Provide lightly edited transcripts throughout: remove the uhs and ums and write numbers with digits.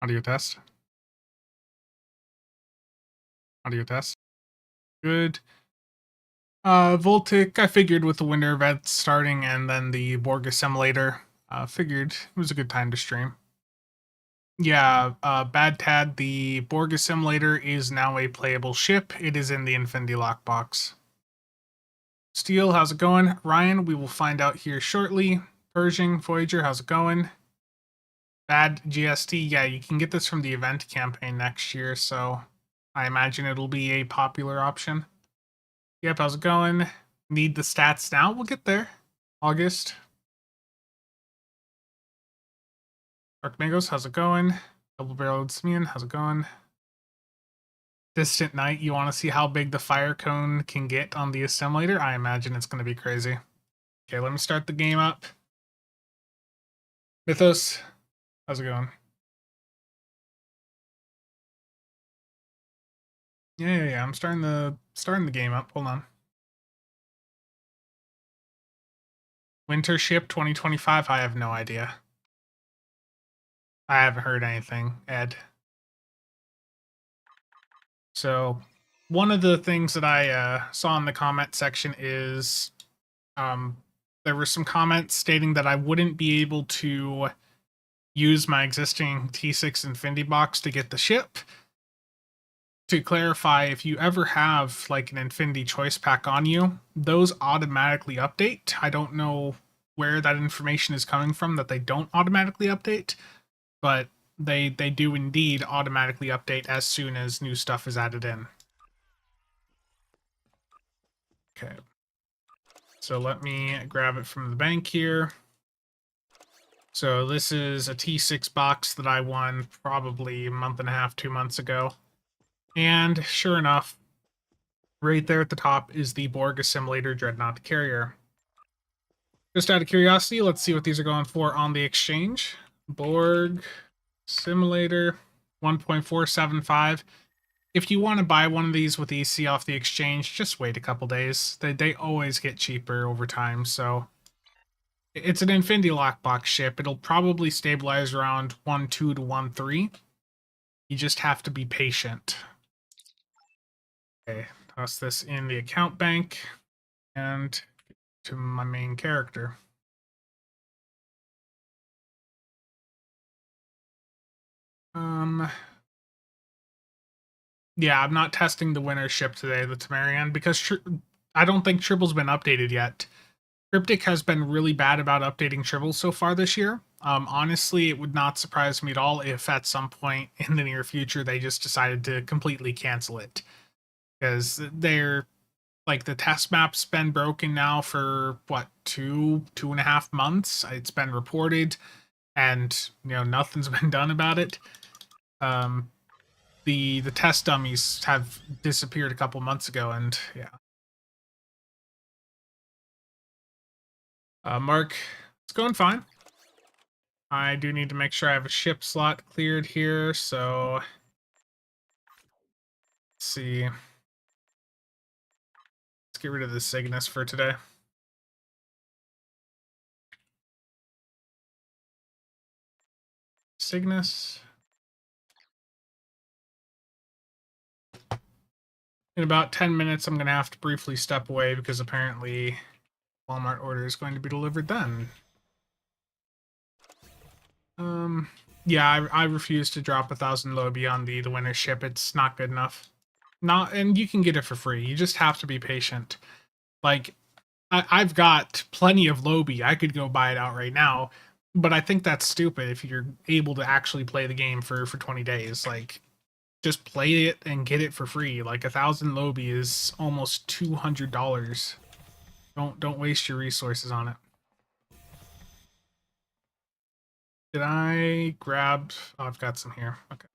Audio test. Audio test. Good. Voltic, I figured with the winter events starting and then the Borg Assimilator, figured it was a good time to stream. Yeah, Bad Tad, the Borg Assimilator is now a playable ship. It is in the Infinity Lockbox. Steel, how's it going? Ryan, we will find out here shortly. Pershing, Voyager, how's it going? Bad GST, yeah, you can get this from the event campaign next year, so I imagine it'll be a popular option. Yep, how's it going? Need the stats now? We'll get there. August. Dark Mangoes, how's it going? Double Barreled Simeon, how's it going? Distant Night, you want to see how big the fire cone can get on the Assimilator? I imagine it's going to be crazy. Okay, let me start the game up. Mythos, how's it going? Yeah. I'm starting the game up. Hold on. Winter ship 2025. I have no idea. I haven't heard anything, Ed. So, one of the things that I saw in the comment section is there were some comments stating that I wouldn't be able to use my existing T6 Infinity box to get the ship. To clarify, if you ever have like an Infinity Choice Pack on you, those automatically update. I don't know where that information is coming from that they don't automatically update, but they do indeed automatically update as soon as new stuff is added in. Okay. So let me grab it from the bank here. So this is a T6 box that I won probably a month and a half, 2 months ago. And sure enough, right there at the top is the Borg Assimilator Dreadnought Carrier. Just out of curiosity, let's see what these are going for on the exchange. Borg Assimilator 1.475. If you want to buy one of these with EC off the exchange, just wait a couple days. They always get cheaper over time, so it's an Infinity Lockbox ship. It'll probably stabilize around 1.2 to 1.3. You just have to be patient. Okay, toss this in the account bank and to my main character. Yeah, I'm not testing the winner ship today, the Temerian, because I don't think Tribble's been updated yet. Cryptic has been really bad about updating Tribble so far this year. Honestly, it would not surprise me at all if at some point in the near future they just decided to completely cancel it. Because they're like the test map's been broken now for what, 2.5 months. It's been reported, and nothing's been done about it. The test dummies have disappeared a couple months ago, and yeah. Mark, it's going fine. I do need to make sure I have a ship slot cleared here, so let's see. Let's get rid of the Cygnus for today. Cygnus. In about 10 minutes, I'm going to have to briefly step away because apparently Walmart order is going to be delivered then. Yeah, I refuse to drop 1,000 Lobi on the winner ship. It's not good enough. And you can get it for free. You just have to be patient. Like, I've got plenty of Lobi. I could go buy it out right now, but I think that's stupid if you're able to actually play the game for 20 days. Like, just play it and get it for free. Like 1,000 Lobi is almost $200. Don't waste your resources on it. Did I grab? Oh, I've got some here. Okay.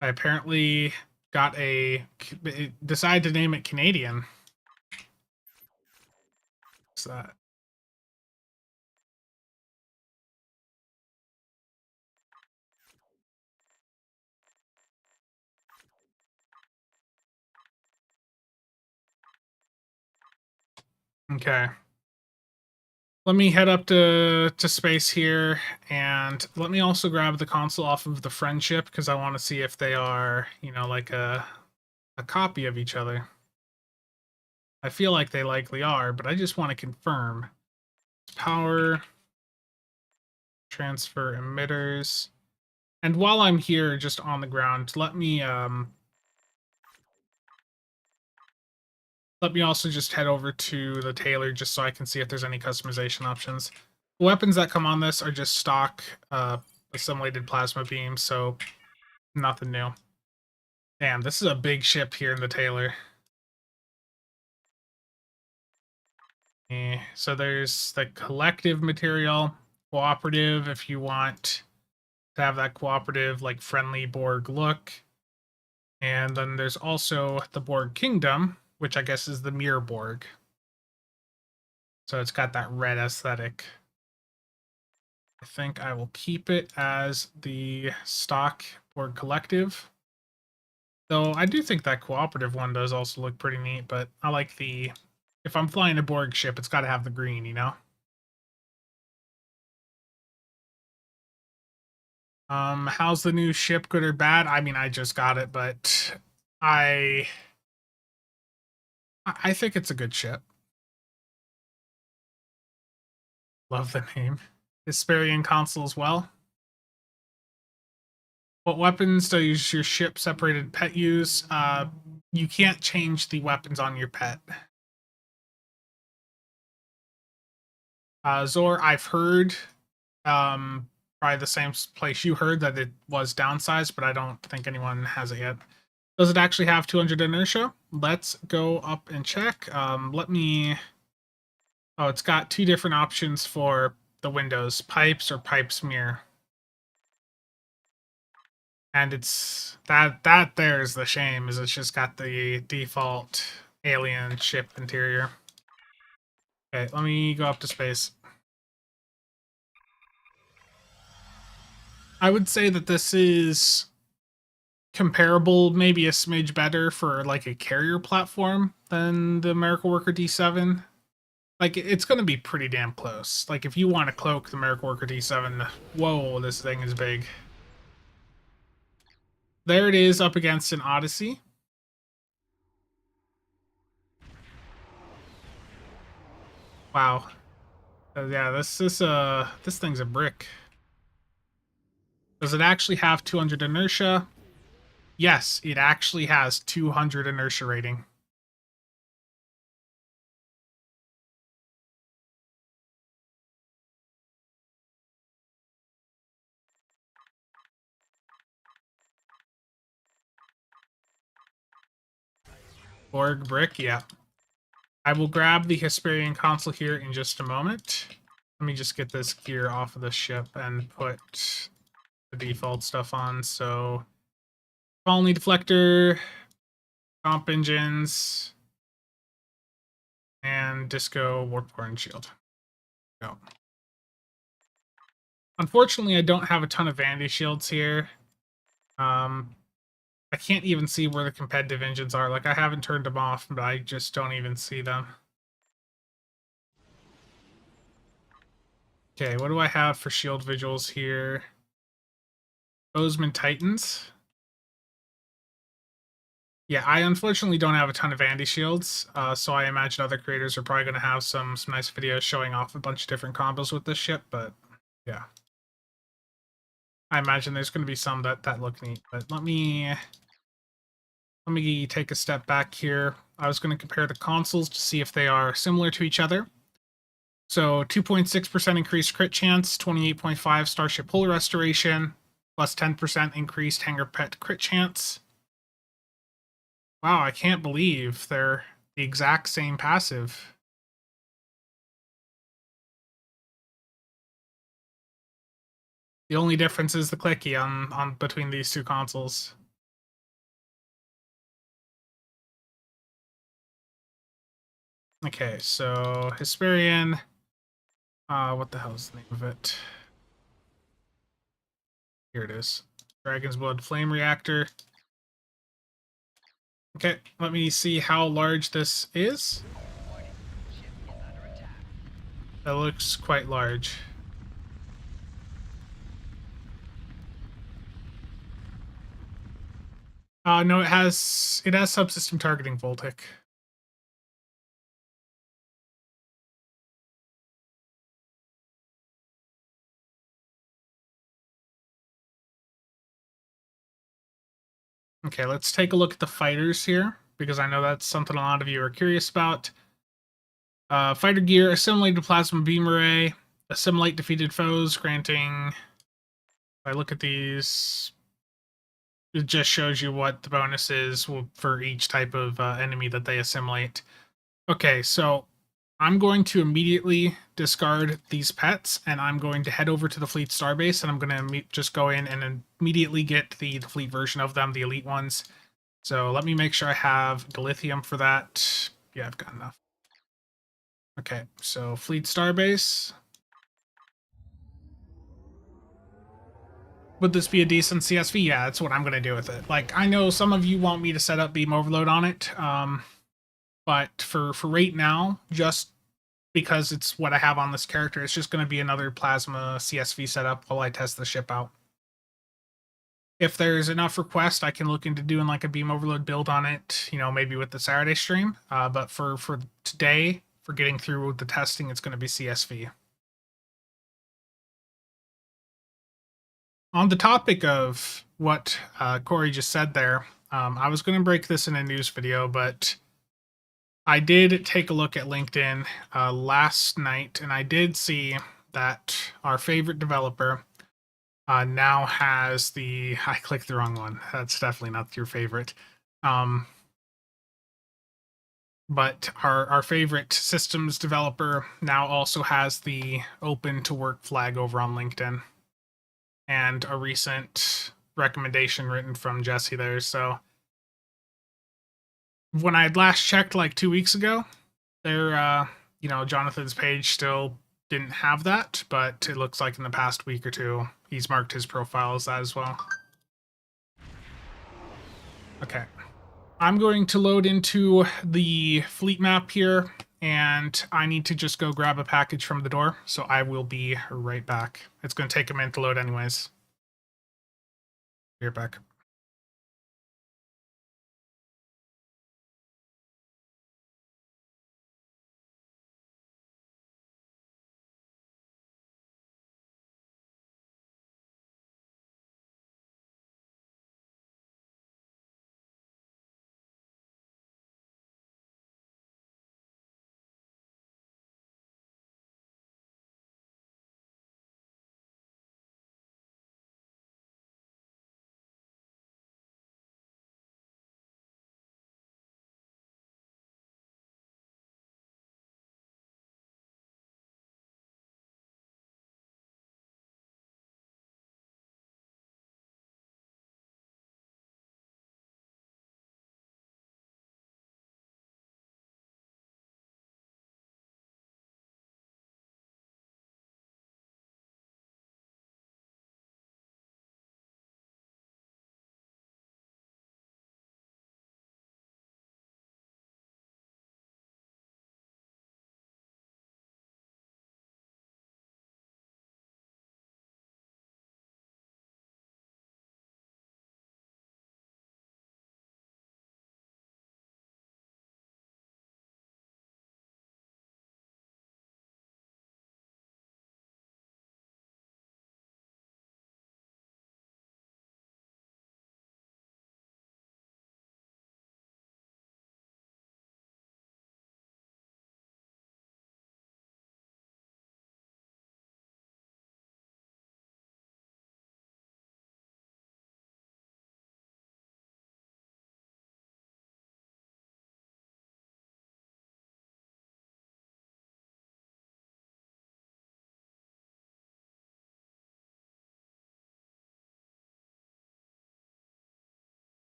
I apparently got decided to name it Canadian. What's that? Okay. Let me head up to space here, and let me also grab the console off of the friendship because I want to see if they are, you know, like a copy of each other. I feel like they likely are, but I just want to confirm. Power, transfer emitters. And while I'm here just on the ground, let me also just head over to the tailor just so I can see if there's any customization options. The weapons that come on this are just stock assimilated plasma beams, so nothing new. Damn, this is a big ship here in the tailor. So there's the collective material, cooperative if you want to have that cooperative, like friendly Borg look. And then there's also the Borg Kingdom, which I guess is the Mirror Borg. So it's got that red aesthetic. I think I will keep it as the stock Borg Collective. Though I do think that cooperative one does also look pretty neat, but I like the... If I'm flying a Borg ship, it's got to have the green, you know? How's the new ship, good or bad? I mean, I just got it, but I think it's a good ship. Love the name. Hesperian console as well. What weapons does your ship separated pet use? You can't change the weapons on your pet. Zor, I've heard, probably the same place you heard, that it was downsized, but I don't think anyone has it yet. Does it actually have 200 inertia? Let's go up and check. Let me... Oh, it's got two different options for the windows, pipes or pipe smear. And it's that there's the shame, is it's just got the default alien ship interior. Okay, let me go up to space. I would say that this is comparable, maybe a smidge better for like a carrier platform than the Miracle Worker D7. Like, it's going to be pretty damn close. Like, if you want to cloak the Miracle Worker D7, whoa, this thing is big. There it is up against an Odyssey. Wow. Yeah, this thing's a brick. Does it actually have 200 inertia? Yes, it actually has 200 inertia rating. Borg brick, yeah. I will grab the Hesperian console here in just a moment. Let me just get this gear off of the ship and put the default stuff on. So, colony deflector, comp engines, and disco warp core and shield. Go. Unfortunately, I don't have a ton of vanity shields here. I can't even see where the competitive engines are. Like, I haven't turned them off, but I just don't even see them. Okay, what do I have for shield visuals here? Bozeman Titans. Yeah, I unfortunately don't have a ton of vanity shields, so I imagine other creators are probably going to have some nice videos showing off a bunch of different combos with this ship, but yeah. I imagine there's going to be some that look neat, but let me take a step back here. I was going to compare the consoles to see if they are similar to each other. So 2.6% increased crit chance, 28.5 Starship Hull Restoration, plus 10% increased Hangar Pet crit chance. Wow, I can't believe they're the exact same passive. The only difference is the clicky on between these two consoles. Okay, so Hesperian. What the hell's the name of it? Here it is. Dragon's Blood Flame Reactor. Okay, let me see how large this is. That looks quite large. No, it has subsystem targeting Voltic. Okay, let's take a look at the fighters here, because I know that's something a lot of you are curious about. Fighter gear, assimilated plasma beam array, assimilate defeated foes, granting... If I look at these, it just shows you what the bonus is for each type of enemy that they assimilate. Okay, so I'm going to immediately discard these pets, and I'm going to head over to the fleet starbase, and I'm going to just go in and immediately get the fleet version of them, the elite ones. So let me make sure I have dilithium for that. Yeah, I've got enough. Okay, so fleet starbase. Would this be a decent CSV? Yeah, that's what I'm going to do with it. Like, I know some of you want me to set up beam overload on it, but for right now, just because it's what I have on this character, it's just going to be another plasma CSV setup while I test the ship out. If there's enough requests, I can look into doing like a beam overload build on it, you know, maybe with the Saturday stream. But for today, for getting through the testing, it's going to be CSV. On the topic of what Corey just said there, I was going to break this in a news video, but I did take a look at LinkedIn last night, and I did see that our favorite developer now has the... I clicked the wrong one. That's definitely not your favorite. But our favorite systems developer now also has the open to work flag over on LinkedIn. And a recent recommendation written from Jesse there. So when I had last checked like 2 weeks ago, there, you know, Jonathan's page still didn't have that, but it looks like in the past week or two, he's marked his profile as that as well. Okay. I'm going to load into the fleet map here, and I need to just go grab a package from the door, so I will be right back. It's going to take a minute to load anyways. Be right back.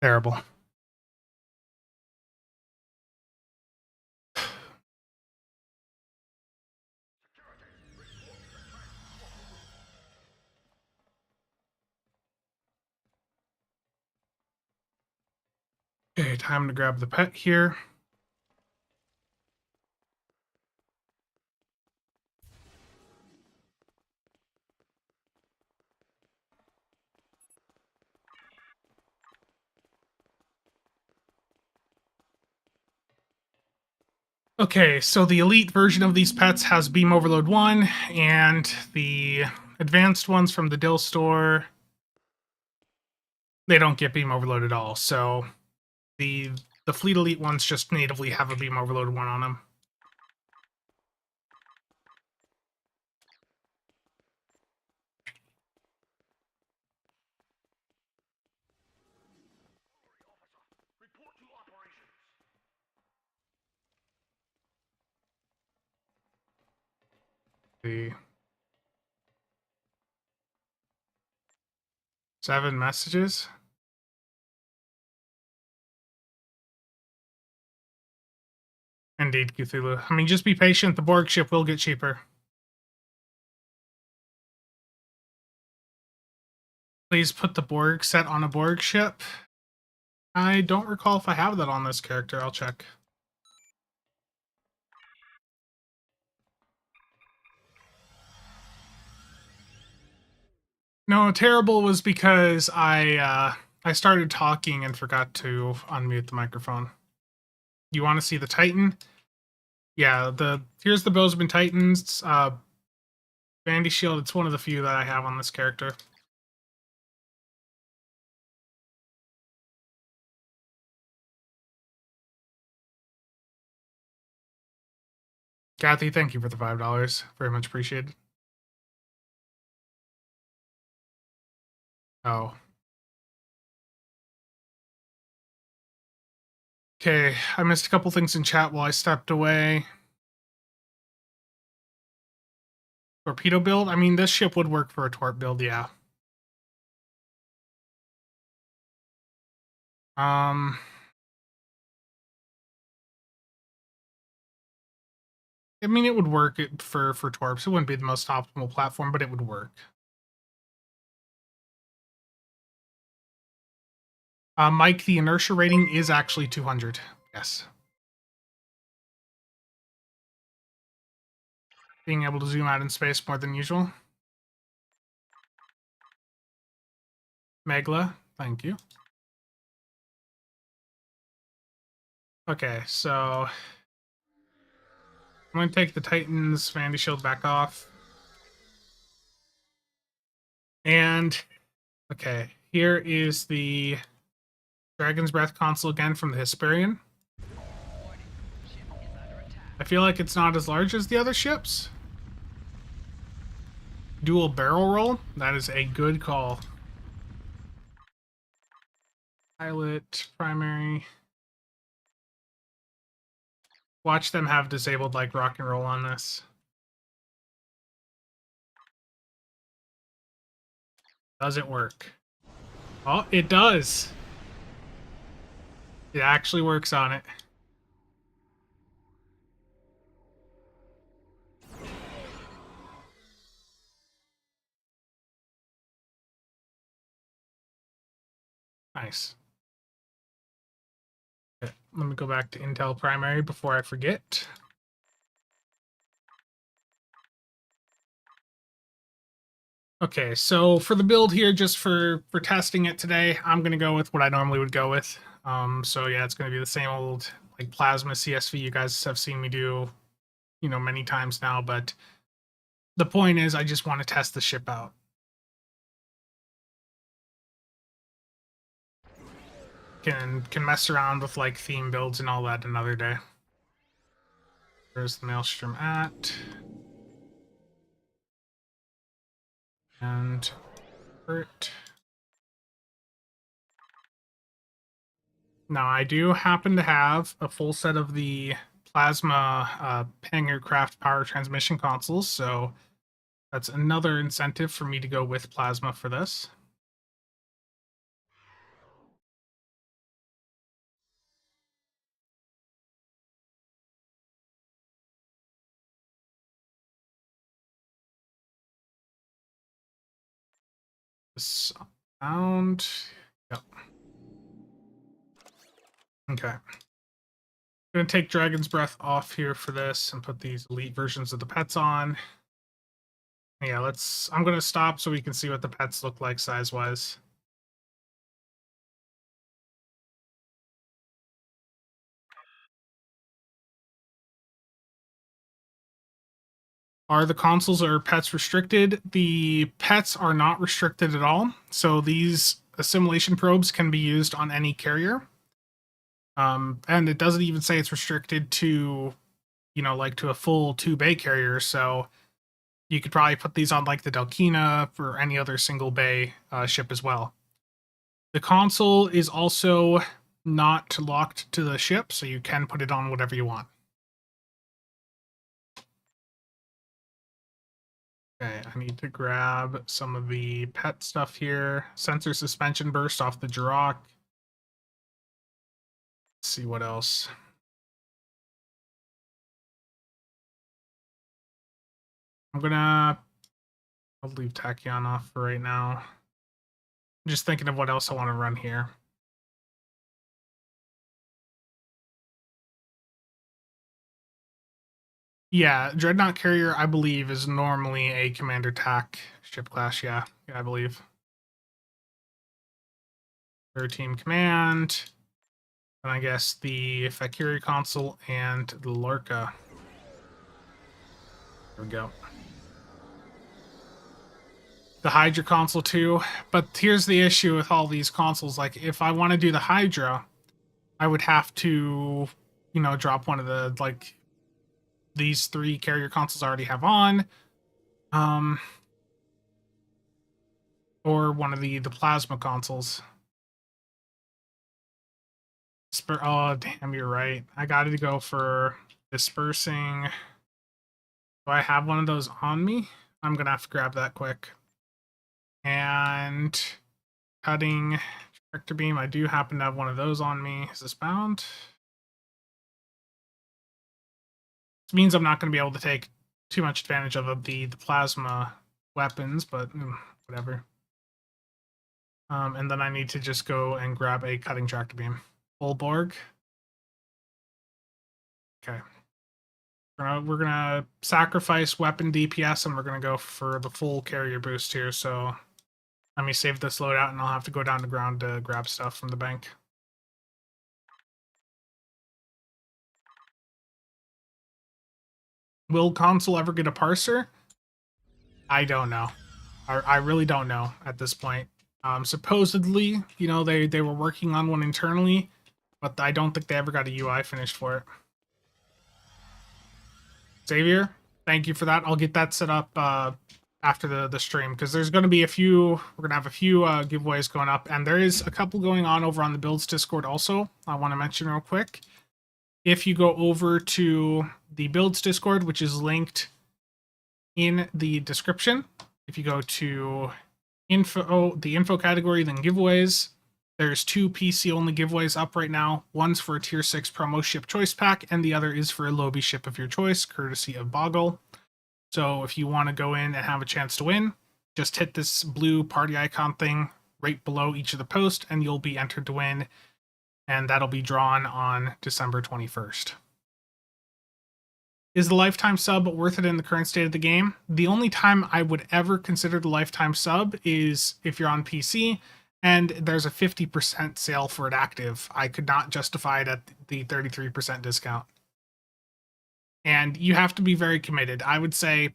Terrible. Okay, time to grab the pet here. Okay, so the elite version of these pets has Beam Overload 1, and the advanced ones from the Dill store, they don't get Beam Overload at all. So the Fleet Elite ones just natively have a Beam Overload 1 on them. The 7 messages. Indeed, Cthulhu. I mean, just be patient. The Borg ship will get cheaper. Please put the Borg set on a Borg ship. I don't recall if I have that on this character. I'll check. No, terrible was because I started talking and forgot to unmute the microphone. You want to see the Titan? Yeah, here's the Bozeman Titans. Bandy Shield, it's one of the few that I have on this character. Kathy, thank you for the $5. Very much appreciated. Oh. Okay, I missed a couple things in chat while I stepped away. Torpedo build? I mean, this ship would work for a torp build, yeah. I mean, it would work for torps. It wouldn't be the most optimal platform, but it would work. Mike, the inertia rating is actually 200. Yes. Being able to zoom out in space more than usual. Megla, thank you. Okay, so I'm going to take the Titan's Vandy Shield back off. And, okay, here is the Dragon's Breath console again from the Hesperian. I feel like it's not as large as the other ships. Dual barrel roll, that is a good call. Pilot, primary. Watch them have disabled like rock and roll on this. Does it work? Oh, it does. It actually works on it. Nice. Okay, let me go back to Intel primary before I forget. Okay, so for the build here, just for testing it today, I'm gonna go with what I normally would go with. So yeah, it's gonna be the same old like plasma CSV you guys have seen me do, you know, many times now. But the point is, I just want to test the ship out. Can mess around with like theme builds and all that another day. There's the Maelstrom at and Bert. Now, I do happen to have a full set of the Plasma Pangercraft power transmission consoles, so that's another incentive for me to go with Plasma for this. Sound. Yep. Okay. I'm gonna take Dragon's Breath off here for this and put these elite versions of the pets on. Yeah, I'm gonna stop so we can see what the pets look like size-wise. Are the consoles or pets restricted? The pets are not restricted at all. So these assimilation probes can be used on any carrier. And it doesn't even say it's restricted to, like to a full 2-bay carrier. So you could probably put these on like the Delkina for any other single bay ship as well. The console is also not locked to the ship, so you can put it on whatever you want. Okay, I need to grab some of the pet stuff here. Sensor suspension burst off the Jirok. Let's see what else. I'll leave Tachyon off for right now. I'm just thinking of what else I want to run here. Yeah, Dreadnought Carrier, I believe, is normally a Commander TAC ship class. Yeah, I believe. 13 Command. And I guess the Fakiri console and the Lorca. There we go. The Hydra console too. But here's the issue with all these consoles. Like, if I want to do the Hydra, I would have to, drop one of the, like, these 3 carrier consoles I already have on. Or one of the plasma consoles. Oh, damn, you're right. I got to go for dispersing. Do I have one of those on me? I'm going to have to grab that quick. And cutting tractor beam. I do happen to have one of those on me. Is this bound? This means I'm not going to be able to take too much advantage of the plasma weapons, but whatever. And then I need to just go and grab a cutting tractor beam. Full Borg. Okay. We're gonna sacrifice weapon DPS and we're gonna go for the full carrier boost here. So let me save this loadout and I'll have to go down to ground to grab stuff from the bank. Will console ever get a parser? I don't know. I really don't know at this point. Supposedly, they were working on one internally, but I don't think they ever got a UI finished for it. Xavier, thank you for that. I'll get that set up after the stream, because there's going to be we're going to have a few giveaways going up, and there is a couple going on over on the Builds Discord also. I want to mention real quick. If you go over to the Builds Discord, which is linked in the description, if you go to the info category, then giveaways, there's 2 PC only giveaways up right now. One's for a tier 6 promo ship choice pack, and the other is for a lobby ship of your choice, courtesy of Boggle. So if you want to go in and have a chance to win, just hit this blue party icon thing right below each of the posts, and you'll be entered to win. And that'll be drawn on December 21st. Is the lifetime sub worth it in the current state of the game? The only time I would ever consider the lifetime sub is if you're on PC and there's a 50% sale for it active. I could not justify it at the 33% discount. And you have to be very committed. I would say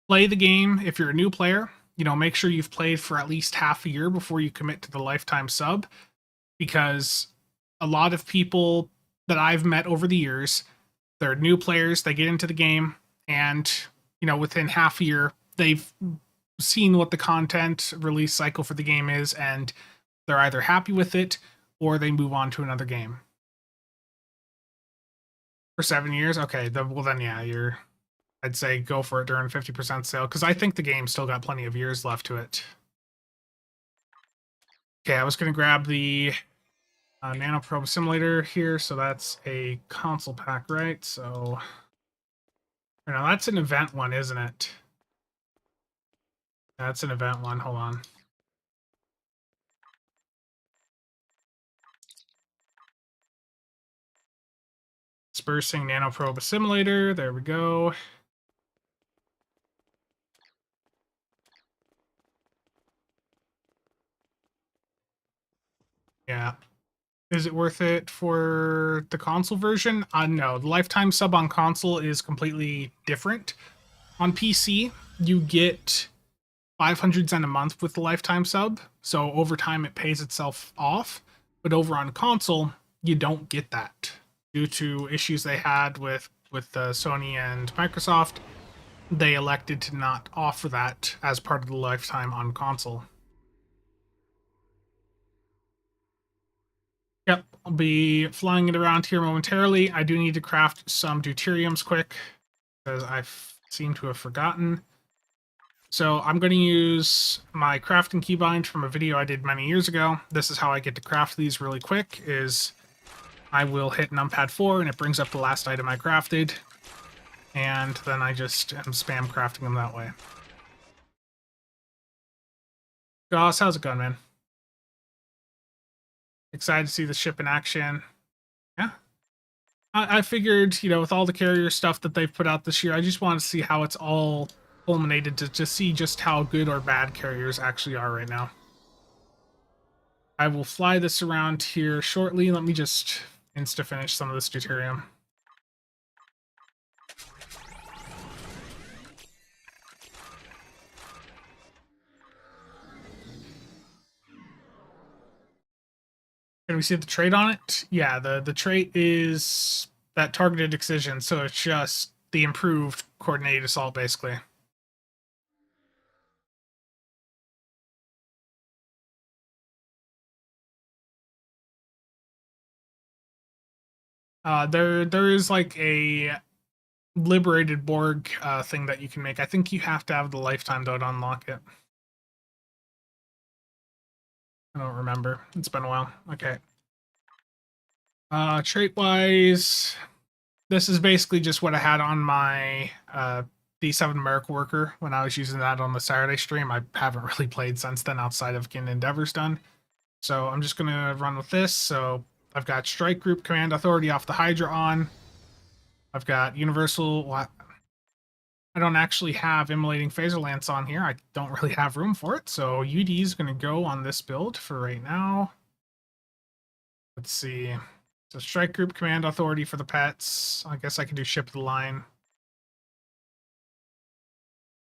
play the game if you're a new player. Make sure you've played for at least half a year before you commit to the lifetime sub, because a lot of people that I've met over the years, they're new players, they get into the game, and, within half a year, they've seen what the content release cycle for the game is, and they're either happy with it or they move on to another game. For 7 years? Okay, then yeah, I'd say go for it during 50% sale, because I think the game's still got plenty of years left to it. Okay, I was going to grab the Nanoprobe Assimilator here, so that's a console pack, right? So, now that's an event one, isn't it? That's an event one. Hold on. Dispersing nanoprobe assimilator. There we go. Yeah. Is it worth it for the console version? No. The lifetime sub on console is completely different. On PC, you get 500 Zen a month with the lifetime sub, so over time it pays itself off. But over on console, you don't get that due to issues they had with Sony and Microsoft. They elected to not offer that as part of the lifetime on console. Yep, I'll be flying it around here momentarily. I do need to craft some deuteriums quick because I seem to have forgotten. So I'm going to use my crafting keybind from a video I did many years ago. This is how I get to craft these really quick, is I will hit numpad 4 and it brings up the last item I crafted. And then I just am spam crafting them that way. Goss, how's it going, man? Excited to see the ship in action. Yeah. I figured, with all the carrier stuff that they've put out this year, I just want to see how it's all culminated to just see just how good or bad carriers actually are right now. I will fly this around here shortly. Let me just insta-finish some of this deuterium. Can we see the trait on it? Yeah, the trait is that targeted excision, so it's just the improved coordinated assault, basically. There is like a liberated Borg thing that you can make. I think you have to have the lifetime though to unlock it. I don't remember. It's been a while. Okay. Trait wise, this is basically just what I had on my D7 Miracle Worker when I was using that on the Saturday stream. I haven't really played since then outside of getting Endeavors done. So I'm just going to run with this. So I've got Strike Group Command Authority off the Hydra on. I've got Universal... I don't actually have Immolating Phaser Lance on here. I don't really have room for it. So UD is going to go on this build for right now. Let's see. So Strike Group Command Authority for the pets. I guess I could do Ship of the Line.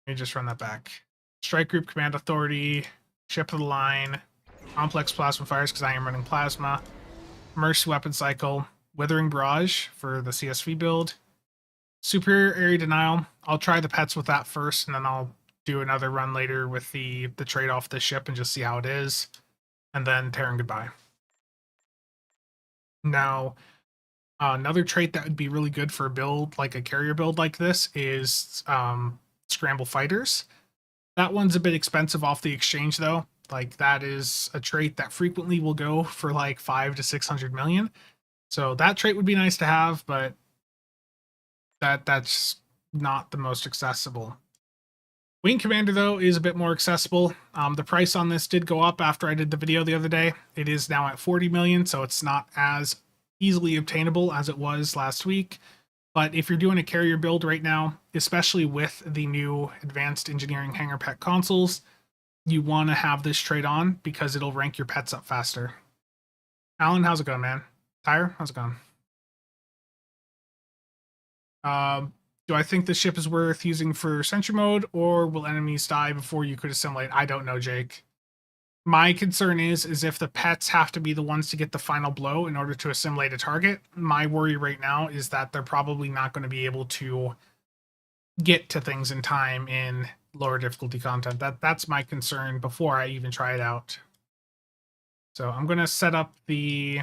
Let me just run that back. Strike Group Command Authority, Ship of the Line, Complex Plasma Fires because I am running Plasma, Mercy Weapon Cycle, Withering Barrage for the CSV build, Superior Area Denial. I'll try the pets with that first, and then I'll do another run later with the trade off the ship and just see how it is, and then Terran Goodbye. Now, another trait that would be really good for a build, like a carrier build like this, is Scramble Fighters. That one's a bit expensive off the exchange, though. Like, that is a trait that frequently will go for like 5 to 600 million. So that trait would be nice to have, but that's not the most accessible. Wing Commander, though, is a bit more accessible. The price on this did go up after I did the video the other day. It is now at 40 million, so it's not as easily obtainable as it was last week. But if you're doing a carrier build right now, especially with the new Advanced Engineering Hangar Pet consoles, you want to have this trait on because it'll rank your pets up faster. Alan, how's it going, man? Tyre, how's it going? Do I think the ship is worth using for Sentry Mode, or will enemies die before you could assimilate? I don't know, Jake. My concern is if the pets have to be the ones to get the final blow in order to assimilate a target. My worry right now is that they're probably not going to be able to get to things in time in lower difficulty content. That's my concern before I even try it out. So I'm going to set up the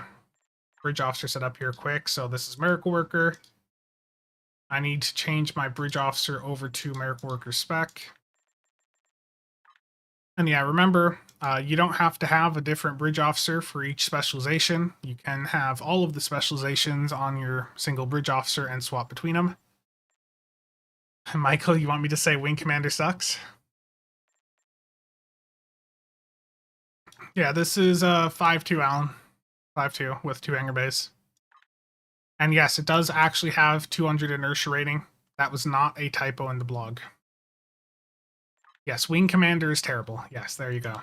bridge officer setup here quick. So this is Miracle Worker. I need to change my bridge officer over to Miracle Worker spec. And yeah, remember, you don't have to have a different bridge officer for each specialization. You can have all of the specializations on your single bridge officer and swap between them. Michael, you want me to say Wing Commander sucks? Yeah, this is 5-2, Alan. 5-2 with 2 hangar bays. And yes, it does actually have 200 inertia rating. That was not a typo in the blog. Yes, Wing Commander is terrible. Yes, there you go.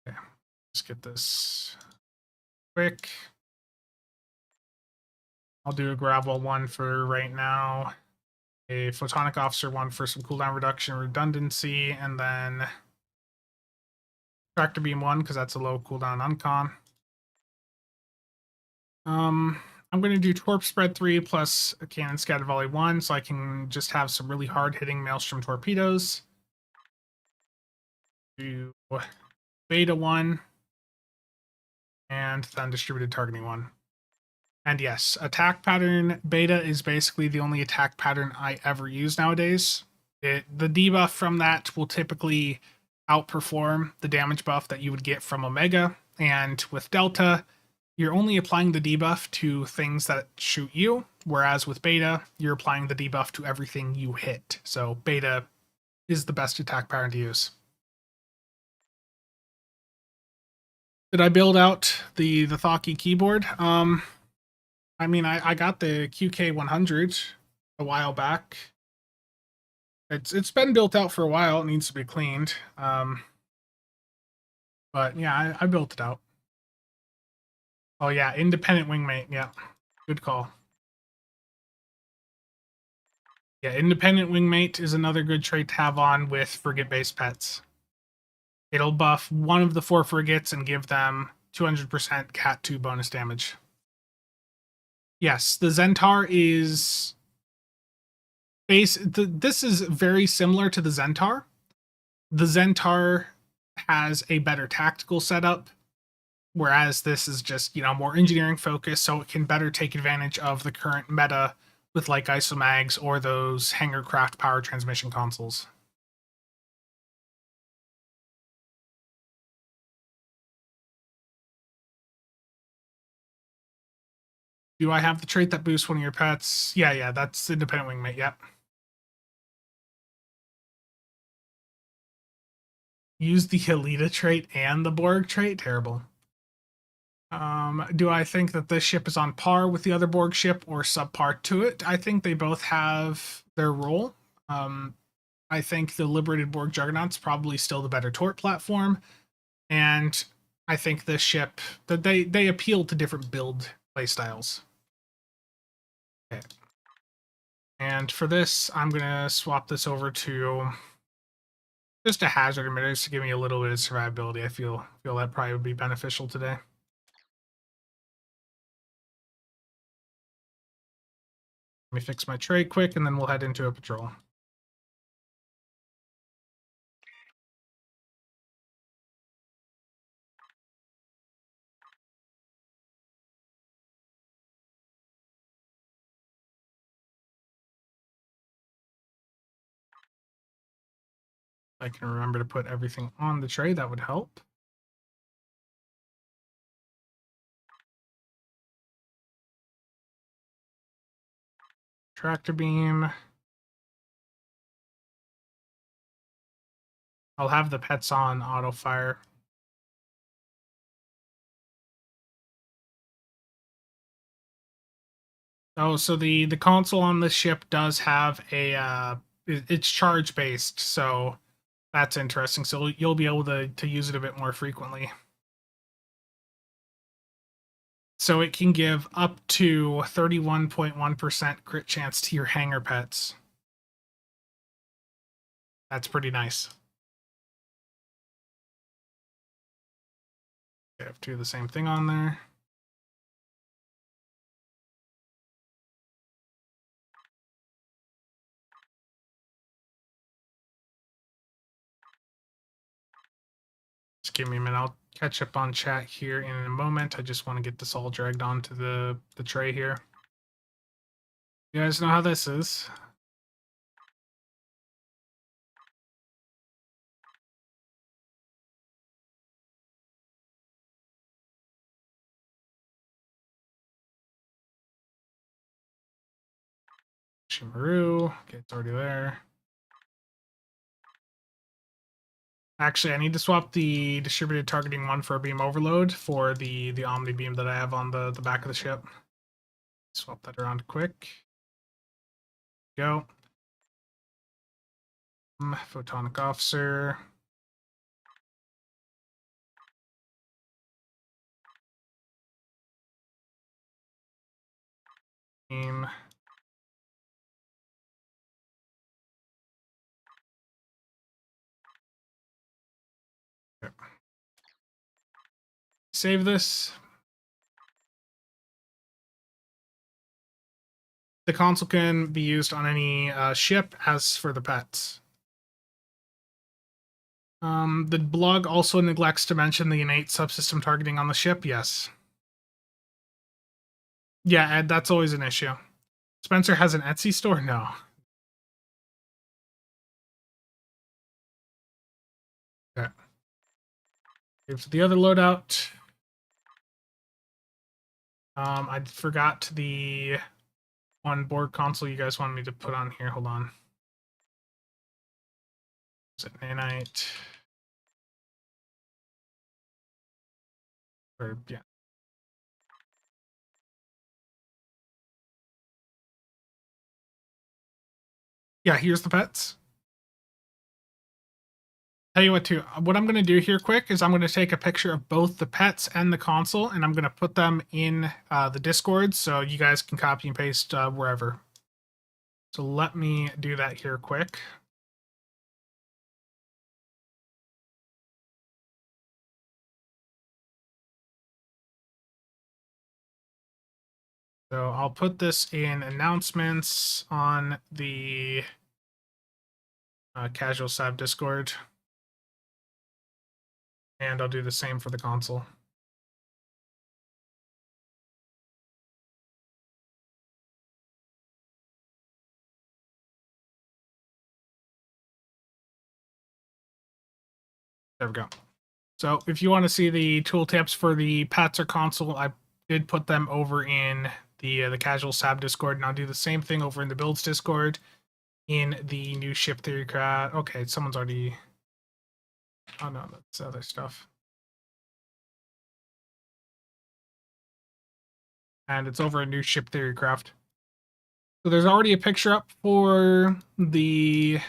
Okay, let's get this quick. I'll do a Gravel one for right now, a Photonic Officer one for some cooldown reduction redundancy, and then Tractor Beam one because that's a low cooldown uncon. I'm going to do Torp Spread 3 plus a Cannon Scatter Volley 1 so I can just have some really hard-hitting Maelstrom torpedoes. Do Beta 1 and then Distributed Targeting 1. And yes, attack pattern beta is basically the only attack pattern I ever use nowadays. The debuff from that will typically outperform the damage buff that you would get from Omega. And with Delta, you're only applying the debuff to things that shoot you, whereas with Beta, you're applying the debuff to everything you hit. So Beta is the best attack pattern to use. Did I build out the Thaki keyboard? I mean, I got the QK100 a while back. It's been built out for a while. It needs to be cleaned. But yeah, I built it out. Oh yeah, independent wingmate. Yeah, good call. Yeah, independent wingmate is another good trait to have on with frigate-based pets. It'll buff one of the 4 frigates and give them 200% Cat 2 bonus damage. Yes, the Zentaur is this is very similar to the Zentaur. The Zentaur has a better tactical setup, whereas this is just, more engineering focused, so it can better take advantage of the current meta with like isomags or those hangar craft power transmission consoles. Do I have the trait that boosts one of your pets? Yeah, that's independent wingmate, yep. Use the Elita trait and the Borg trait? Terrible. Do I think that this ship is on par with the other Borg ship or subpar to it? I think they both have their role. I think the Liberated Borg Juggernaut's probably still the better Tort platform, and I think this ship that they appeal to different build playstyles. Okay. And for this, I'm gonna swap this over to just a hazard emitter to give me a little bit of survivability. I feel that probably would be beneficial today. Let me fix my tray quick, and then we'll head into a patrol. If I can remember to put everything on the tray, that would help. Tractor beam. I'll have the pets on auto fire. Oh, so the console on this ship does have a it's charge based, so that's interesting. So you'll be able to use it a bit more frequently. So it can give up to 31.1% crit chance to your hangar pets. That's pretty nice. I have 2 of the same thing on there. Just give me a minute. I'll catch up on chat here in a moment. I just want to get this all dragged onto the tray here. You guys know how this is. Shimaru, okay, it's already there. Actually, I need to swap the distributed targeting one for a beam overload for the Omni beam that I have on the back of the ship. Swap that around quick. Go. Photonic officer. Beam. Okay. Save this. The console can be used on any ship, as for the pets. The blog also neglects to mention the innate subsystem targeting on the ship. Yes. Yeah, Ed, that's always an issue. Spencer has an Etsy store? No. Okay. Here's the other loadout. I forgot the one Borg console you guys wanted me to put on here. Hold on. Is it nanite? Or, yeah. Yeah, here's the pets. Tell you what, too. What I'm going to do here quick is I'm going to take a picture of both the pets and the console, and I'm going to put them in the Discord so you guys can copy and paste wherever. So let me do that here quick. So I'll put this in announcements on the Casual Sab Discord. And I'll do the same for the console. There we go. So if you want to see the tooltips for the pets or console, I did put them over in the Casual Sab Discord, and I'll do the same thing over in the Builds Discord in the new Ship Theory Craft. Okay, someone's already... Oh no, that's other stuff. And it's over a new Ship Theory Craft. So there's already a picture up for the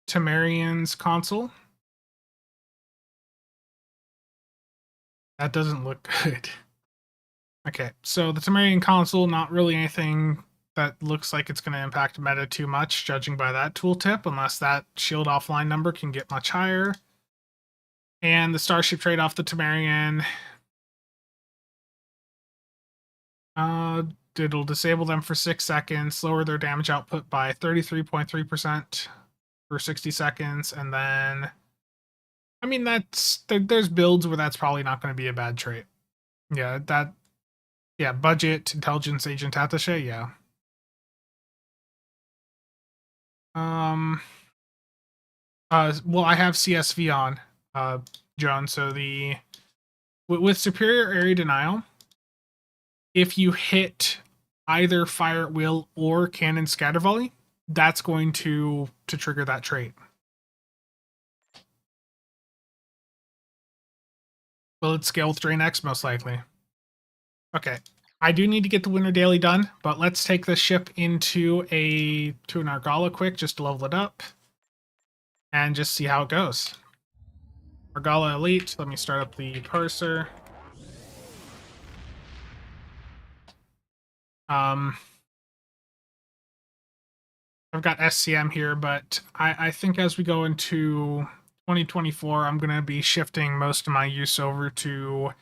Temerian's console. That doesn't look good. Okay, so the Temerian console, not really anything that looks like it's going to impact meta too much, judging by that tooltip, unless that shield offline number can get much higher. And the Starship trade off the Temerian. It'll disable them for 6 seconds, lower their damage output by 33.3% for 60 seconds, and then... I mean, there's builds where that's probably not going to be a bad trait. Yeah, yeah, budget, intelligence, agent attaché, yeah. Well, I have CSV on, Joan, so with superior area denial, if you hit either fire at will or cannon scatter volley, that's going to trigger that trait. Will it scale with Drain X? Most likely. Okay. I do need to get the winter daily done, but let's take the ship into an Argala quick, just to level it up. And just see how it goes. Argala Elite. Let me start up the parser. I've got SCM here, but I think as we go into 2024, I'm going to be shifting most of my use over to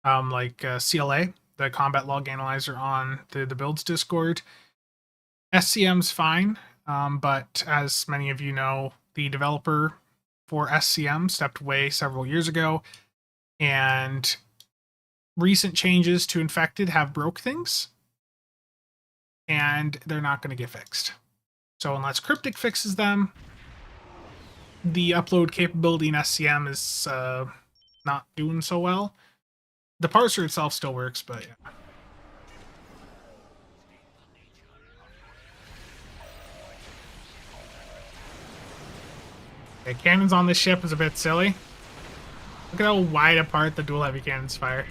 CLA, the Combat Log Analyzer on the Builds Discord. SCM's fine, but as many of you know, the developer for SCM stepped away several years ago, and recent changes to Infected have broke things, and they're not going to get fixed. So unless Cryptic fixes them, the upload capability in SCM is not doing so well. The parser itself still works, but yeah. Okay, cannons on this ship is a bit silly. Look at how wide apart the dual heavy cannons fire.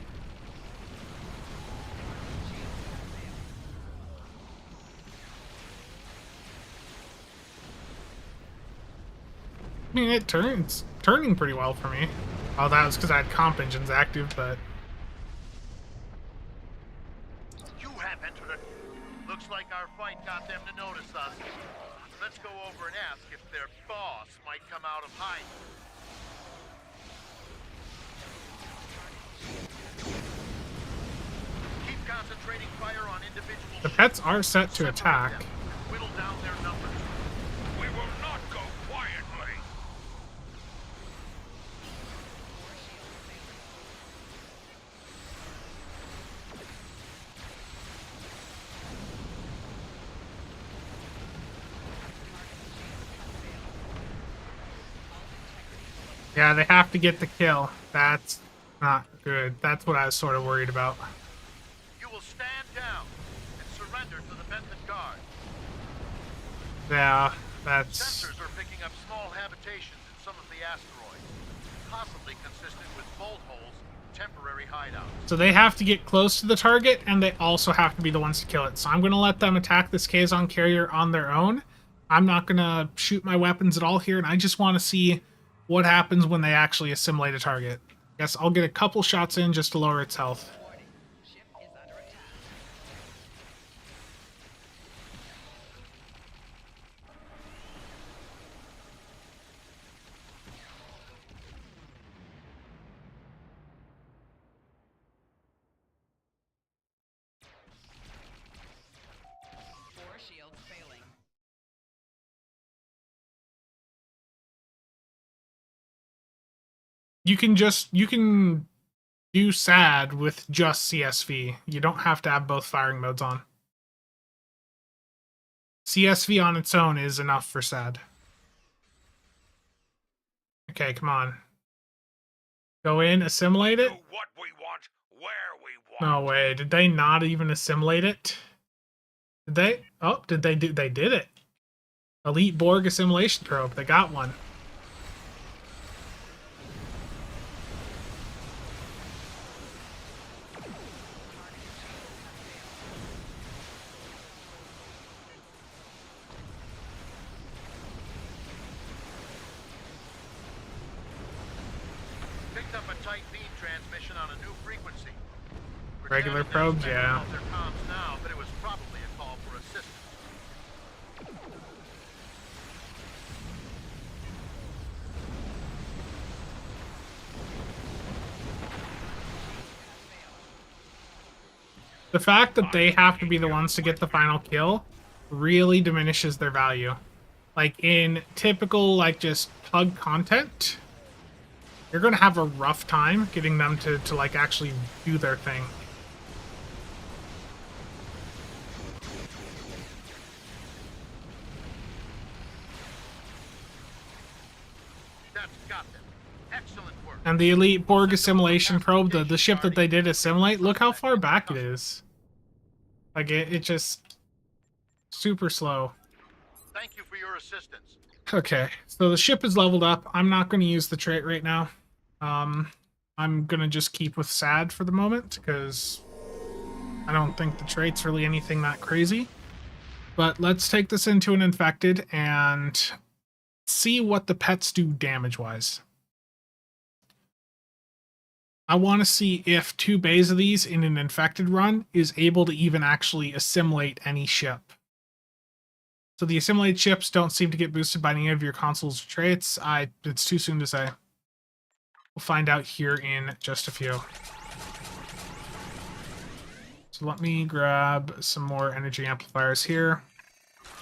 I mean, it turning pretty well for me. Oh, that was because I had comp engines active, but... You have entered it. Looks like our fight got them to notice us. Let's go over and ask if their boss might come out of hiding. Keep concentrating fire on individual The pets are set to attack. Whittle down their numbers. We will not go quietly. Yeah, they have to get the kill. That's not good. That's what I was sort of worried about. You will stand down and surrender to the Benton Guard. Yeah, that's... Sensors are picking up small habitations in some of the asteroids, possibly consistent with bolt holes, temporary hideouts. So they have to get close to the target, and they also have to be the ones to kill it. So I'm going to let them attack this Kazon carrier on their own. I'm not going to shoot my weapons at all here, and I just want to see what happens when they actually assimilate a target. Guess I'll get a couple shots in just to lower its health. You can do SAD with just CSV. You don't have to have both firing modes on. CSV on its own is enough for SAD. Okay, come on. Go in, assimilate it. Do what we want, where we want. No way. Did they not even assimilate it? Did they? Oh, did they do? They did it. Elite Borg assimilation probe. They got one. Picked up a tight beam transmission on a new frequency. Regular probes, yeah. Their comms now, but it was probably a call for assistance. The fact that they have to be the ones to get the final kill really diminishes their value. Like, in typical, like, just pug content, you're going to have a rough time getting them to like, actually do their thing. That's got them. Excellent work. And the Elite Borg assimilation probe, the ship that they did assimilate, look how far back it is. Like, it just... super slow. Thank you for your assistance. Okay, so the ship is leveled up. I'm not going to use the trait right now. I'm going to just keep with SAD for the moment, because I don't think the trait's really anything that crazy. But let's take this into an infected and see what the pets do damage-wise. I want to see if 2 bays of these in an infected run is able to even actually assimilate any ship. So the assimilated ships don't seem to get boosted by any of your consoles or traits. It's too soon to say. We'll find out here in just a few. So let me grab some more energy amplifiers here.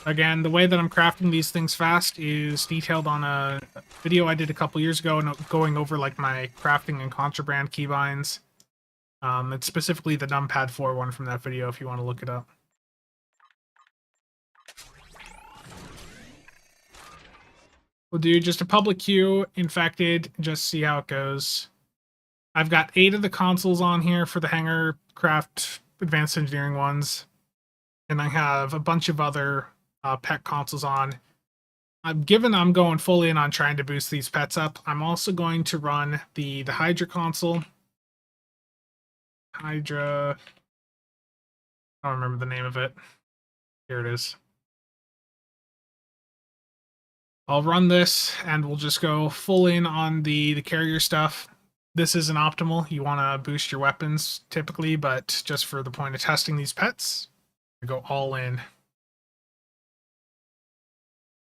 Again, the way that I'm crafting these things fast is detailed on a video I did a couple years ago, and going over like my crafting and contraband keybinds. It's specifically the numpad 4 one from that video if you want to look it up. We'll do just a public queue, infected, just see how it goes. I've got 8 of the consoles on here for the hangar craft advanced engineering ones. And I have a bunch of other pet consoles on. given I'm going fully in on trying to boost these pets up, I'm also going to run the Hydra console. Hydra. I don't remember the name of it. Here it is. I'll run this and we'll just go full in on the carrier stuff. This isn't optimal. You want to boost your weapons typically, but just for the point of testing these pets, we go all in.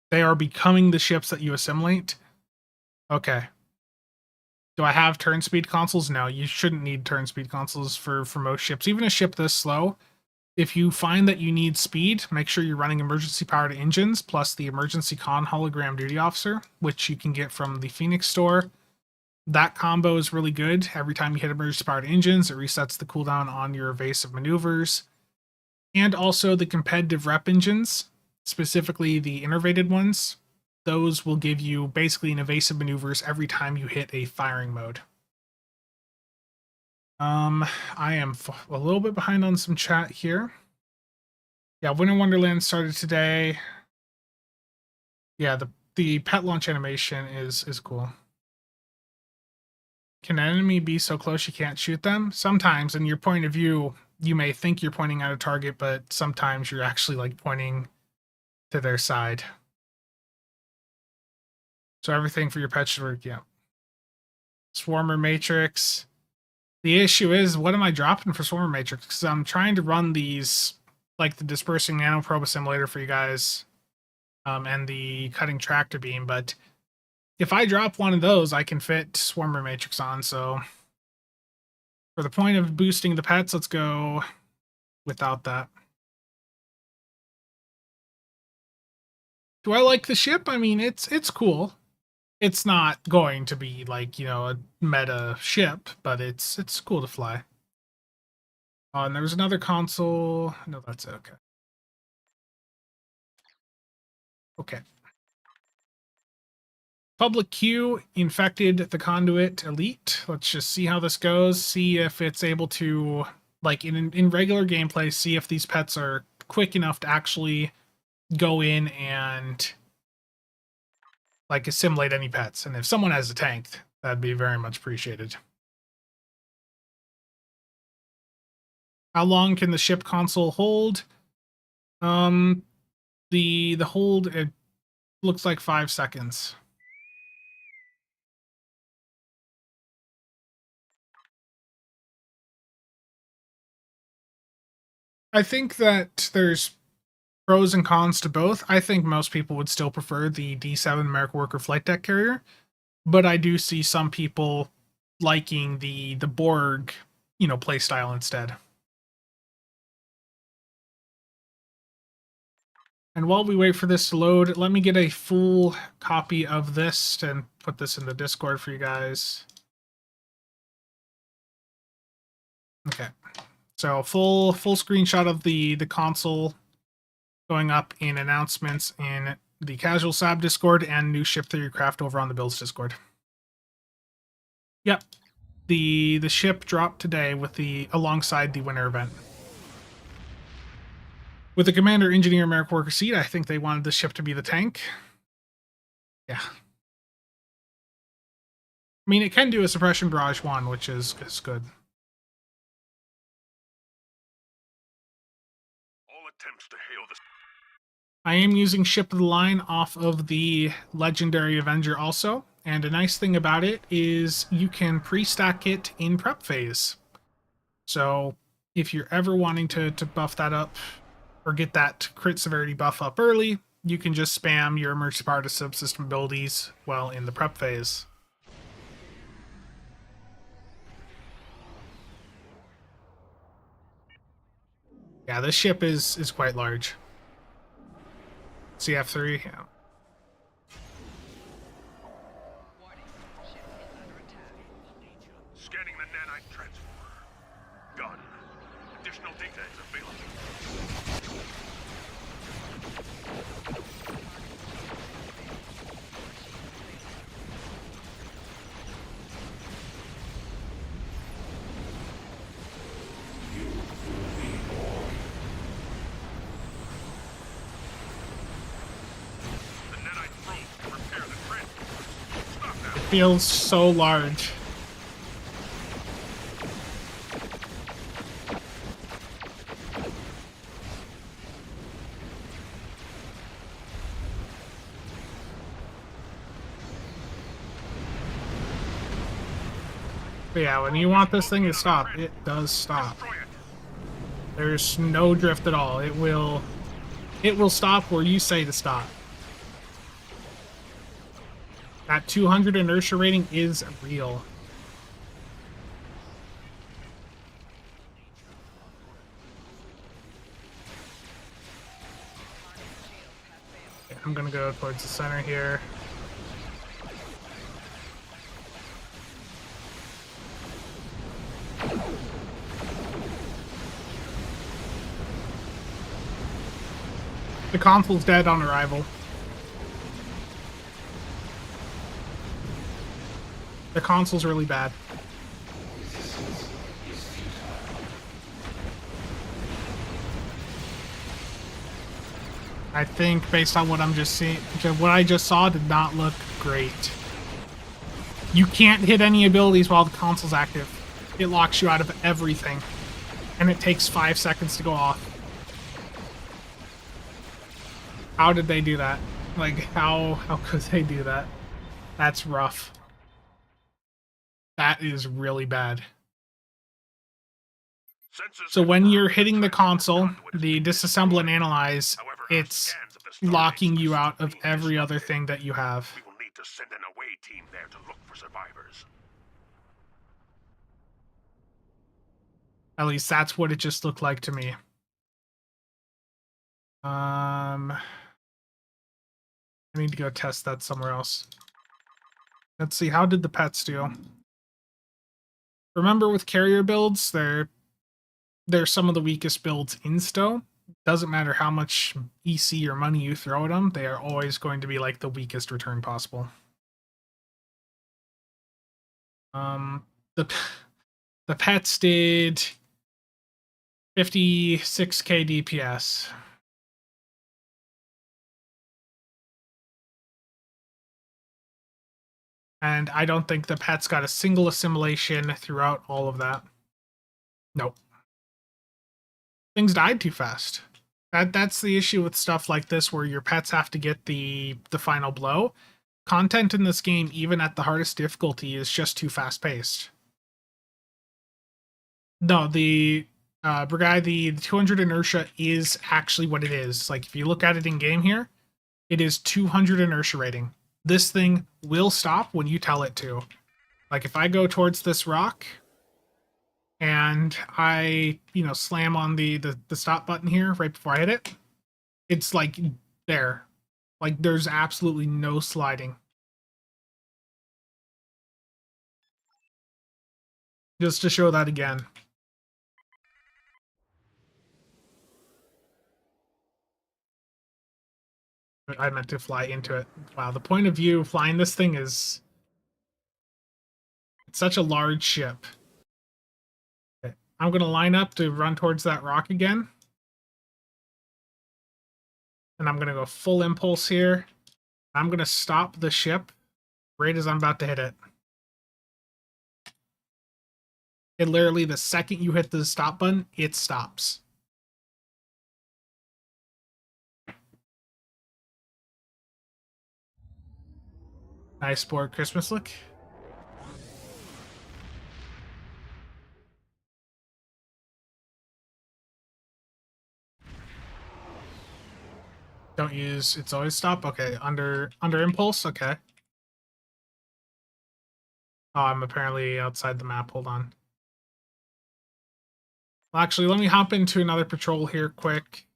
They are becoming the ships that you assimilate. Okay. Do I have turn speed consoles? No, you shouldn't need turn speed consoles for most ships. Even a ship this slow, if you find that you need speed, make sure you're running emergency powered engines plus the emergency con hologram duty officer, which you can get from the Phoenix store. That combo is really good. Every time you hit emergency powered engines, it resets the cooldown on your evasive maneuvers. And also the competitive rep engines, specifically the innervated ones. Those will give you basically an evasive maneuvers every time you hit a firing mode. I am a little bit behind on some chat here. Yeah, Winter Wonderland started today. Yeah, the pet launch animation is cool. Can an enemy be so close you can't shoot them? Sometimes, in your point of view, you may think you're pointing at a target, but sometimes you're actually like pointing to their side. So everything for your pet should work, yeah. Swarmer Matrix. The issue is, what am I dropping for Swarmer Matrix? Because I'm trying to run these, like the Dispersing Nanoprobe Assimilator for you guys, and the Cutting Tractor Beam, but if I drop one of those, I can fit Swarmer Matrix on, so for the point of boosting the pets, let's go without that. Do I like the ship? I mean, it's cool. It's not going to be like, you know, a meta ship, but it's cool to fly. And there was another console. No, that's it. Okay. Okay. Public queue infected the conduit elite. Let's just see how this goes. See if it's able to, like in regular gameplay, see if these pets are quick enough to actually go in and like assimilate any pets. And if someone has a tank, that'd be very much appreciated. How long can the ship console hold? The hold, it looks like 5 seconds. I think that there's pros and cons to both. I think most people would still prefer the D7 American Worker Flight Deck Carrier, but I do see some people liking the Borg, you know, playstyle instead. And while we wait for this to load, let me get a full copy of this and put this in the Discord for you guys. Okay. So full screenshot of the console going up in announcements in the Casual Sab Discord and New Ship Theory Craft over on the Builds Discord. Yep. The ship dropped today with alongside the winter event. With the Commander Engineer American Worker seat, I think they wanted the ship to be the tank. Yeah. I mean, it can do a Suppression Barrage 1, which is good. All attempts to hail the... I am using Ship of the Line off of the Legendary Avenger also, and a nice thing about it is you can pre-stack it in prep phase. So if you're ever wanting to buff that up, or get that crit severity buff up early, you can just spam your emergency power to subsystem abilities while in the prep phase. Yeah, this ship is quite large. CF3, yeah. Scanning the nanite transformer. Done. Additional data is available. feels so large. But yeah, when you want this thing to stop, it does stop. Destroy it. There's no drift at all. It will stop where you say to stop. That 200 inertia rating is real. Okay, I'm gonna go towards the center here. The console's dead on arrival. The console's really bad. I think based on what I'm just seeing, what I just saw did not look great. You can't hit any abilities while the console's active. It locks you out of everything. And it takes 5 seconds to go off. How did they do that? Like, how could they do that? That's rough. That is really bad. Sensors So when confirm you're the hitting the transport console, conduit has the been disassemble and destroyed. analyze, However, our it's scans of the Stardate locking you source out of reveal every other disrupted. thing that you have. We will need to send an away team there to look for survivors. At least that's what it just looked like to me. I need to go test that somewhere else. Let's see, how did the pets do? Remember with carrier builds, they're some of the weakest builds in Stowe. Doesn't matter how much EC or money you throw at them, they are always going to be like the weakest return possible. The pets did 56k DPS. And I don't think the pets got a single assimilation throughout all of that. Nope. Things died too fast. That's the issue with stuff like this where your pets have to get the final blow. Content in this game, even at the hardest difficulty, is just too fast paced. No, the Brigade, the 200 inertia is actually what it is. Like, if you look at it in game here, it is 200 inertia rating. This thing will stop when you tell it to. Like, if I go towards this rock and I, slam on the stop button here right before I hit it, it's like there. Like, there's absolutely no sliding. Just to show that again. I meant to fly into it. Wow, the point of view flying this thing is... It's such a large ship. Okay. I'm going to line up to run towards that rock again. And I'm going to go full impulse here. I'm going to stop the ship right as I'm about to hit it. It literally, the second you hit the stop button, it stops. Nice Borg Christmas look. Don't use it's always stop. Okay, under impulse. Okay. Oh, I'm apparently outside the map. Hold on. Well, actually, let me hop into another patrol here quick.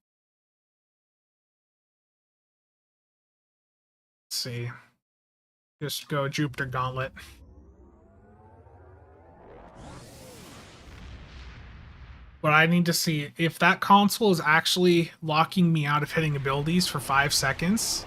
Let's see. Just go Jupiter Gauntlet. What I need to see, if that console is actually locking me out of hitting abilities for 5 seconds.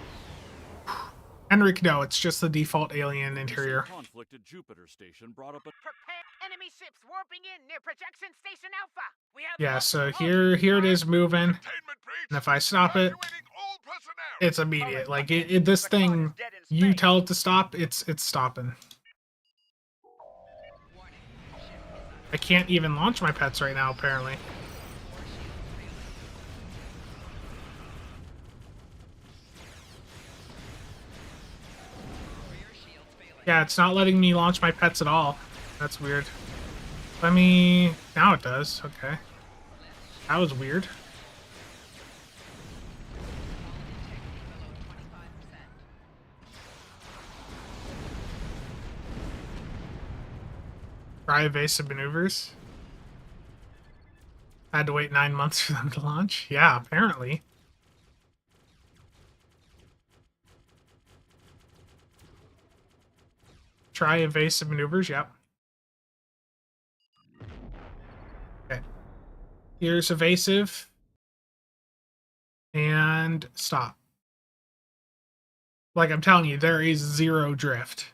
Henrik, no, it's just the default alien interior. Conflict at Jupiter Station brought up a Prepare enemy ships warping in near projection station Alpha. We have Yeah, so here it is moving. Containment breach. And if I stop it, Evacuating all personnel. it's immediate. Like this thing, you tell it to stop, it's stopping. I can't even launch my pets right now, apparently. Yeah, it's not letting me launch my pets at all. That's weird. Let me... Now it does. Okay. That was weird. Try evasive maneuvers. Had to wait 9 months for them to launch. Yeah, apparently. Try evasive maneuvers. Yep. Okay. Here's evasive. And stop. Like I'm telling you, there is zero drift.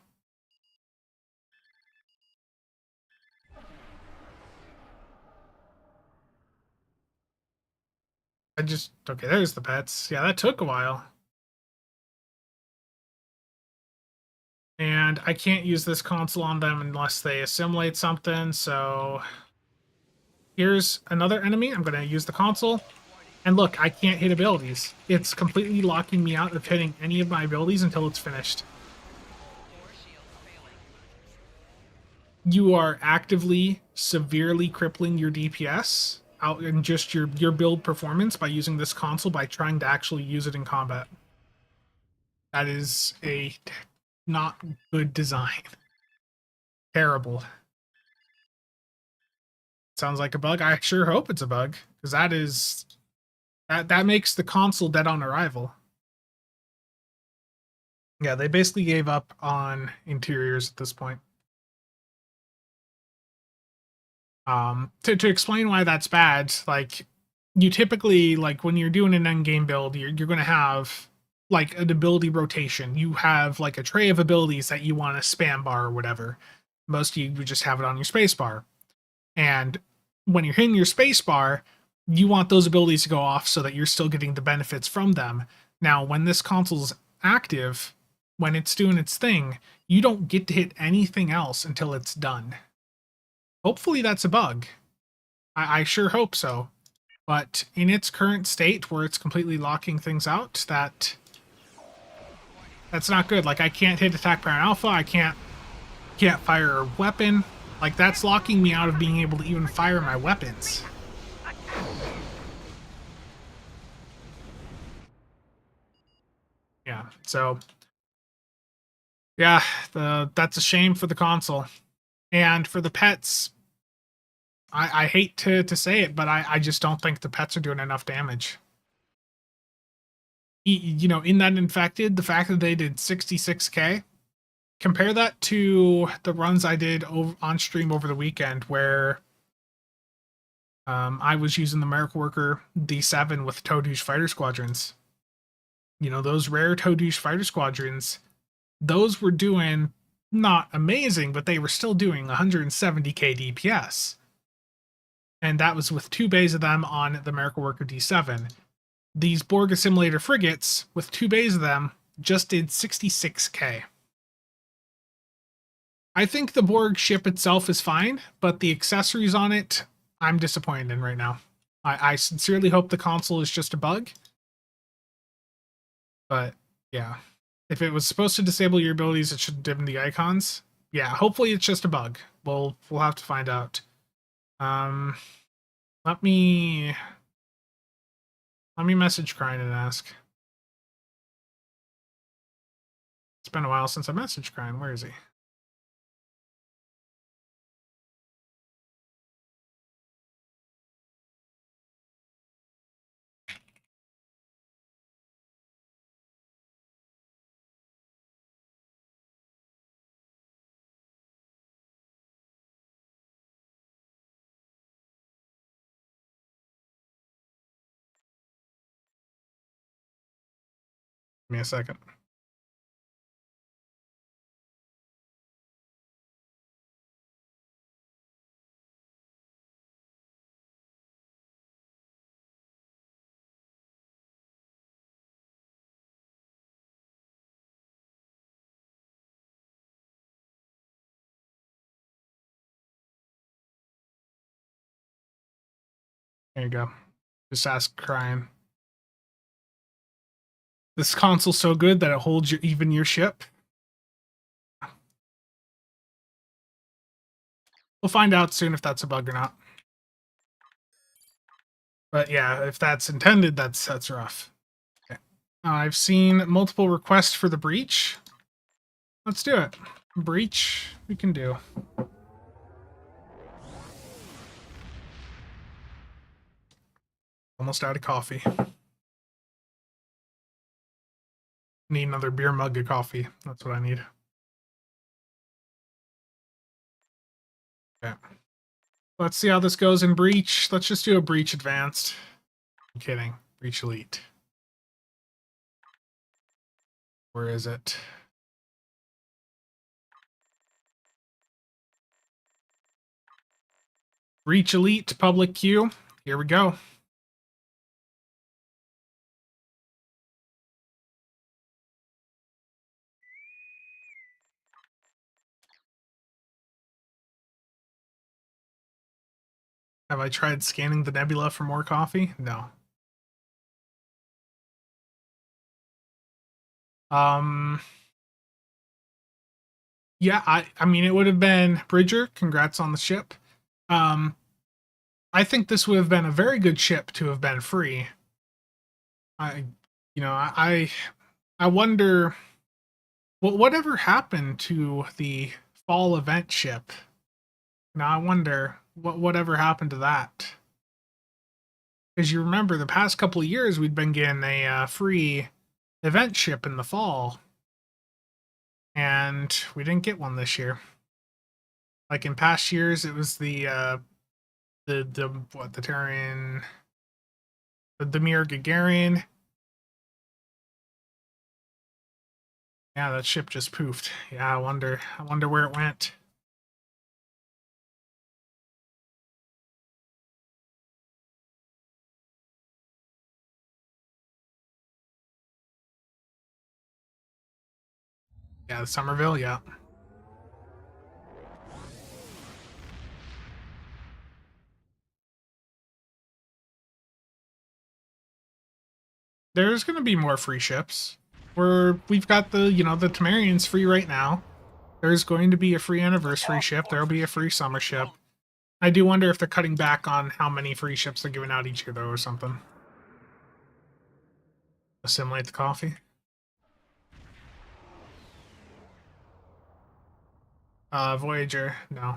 Okay, there's the pets. Yeah, that took a while. And I can't use this console on them unless they assimilate something, so... Here's another enemy. I'm going to use the console. And look, I can't hit abilities. It's completely locking me out of hitting any of my abilities until it's finished. You are actively, severely crippling your DPS out in just your build performance by using this console by trying to actually use it in combat. That is a not good design. Terrible. Sounds like a bug. I sure hope it's a bug, because that makes the console dead on arrival. Yeah, they basically gave up on interiors at this point. To explain why that's bad, like you typically, like when you're doing an end game build, you're going to have like an ability rotation. You have like a tray of abilities that you want to spam bar or whatever. Most of you would just have it on your space bar. And when you're hitting your space bar, you want those abilities to go off so that you're still getting the benefits from them. Now, when this console's active, when it's doing its thing, you don't get to hit anything else until it's done. Hopefully that's a bug. I sure hope so. But in its current state, where it's completely locking things out, that's not good. Like, I can't hit attack parent alpha, I can't fire a weapon. Like, that's locking me out of being able to even fire my weapons. Yeah, so... Yeah, that's a shame for the console. And for the pets, I hate to say it, but I just don't think the pets are doing enough damage. You know, in that infected, the fact that they did 66k, compare that to the runs I did on stream over the weekend where I was using the Miracle Worker D7 with Toadoosh Fighter Squadrons. You know, those rare Toadoosh Fighter Squadrons, those were doing not amazing, but they were still doing 170k DPS. And that was with 2 bays of them on the Miracle Worker D7. These Borg Assimilator frigates, with 2 bays of them, just did 66k. I think the Borg ship itself is fine, but the accessories on it, I'm disappointed in right now. I sincerely hope the console is just a bug. But, yeah. If it was supposed to disable your abilities, it should dim the icons. Yeah, hopefully it's just a bug. We'll have to find out. Let me message Crine and ask. It's been a while since I messaged Crine. Where is he? Give me a second. There you go. Just ask crying. This console's so good that it holds even your ship. We'll find out soon if that's a bug or not. But yeah, if that's intended, that's rough. Okay. I've seen multiple requests for the breach. Let's do it. Breach, we can do. Almost out of coffee. Need another beer mug of coffee. That's what I need. Okay. Let's see how this goes in Breach. Let's just do a Breach Advanced. I'm kidding. Breach Elite. Where is it? Breach Elite public queue. Here we go. Have I tried scanning the nebula for more coffee? No. Yeah, I mean, it would have been Bridger. Congrats on the ship. I think this would have been a very good ship to have been free. I wonder whatever happened to the fall event ship. Now I wonder whatever happened to that. Because you remember the past couple of years we'd been getting a free event ship in the fall, and we didn't get one this year. Like in past years, it was the Terran, the Demir Gagarin. Yeah, that ship just poofed. Yeah, I wonder where it went. Yeah, the Somerville, yeah. There's going to be more free ships. We've got the Temerians free right now. There's going to be a free anniversary ship. There'll be a free summer ship. I do wonder if they're cutting back on how many free ships they're giving out each year, though, or something. Assimilate the coffee. Voyager, no.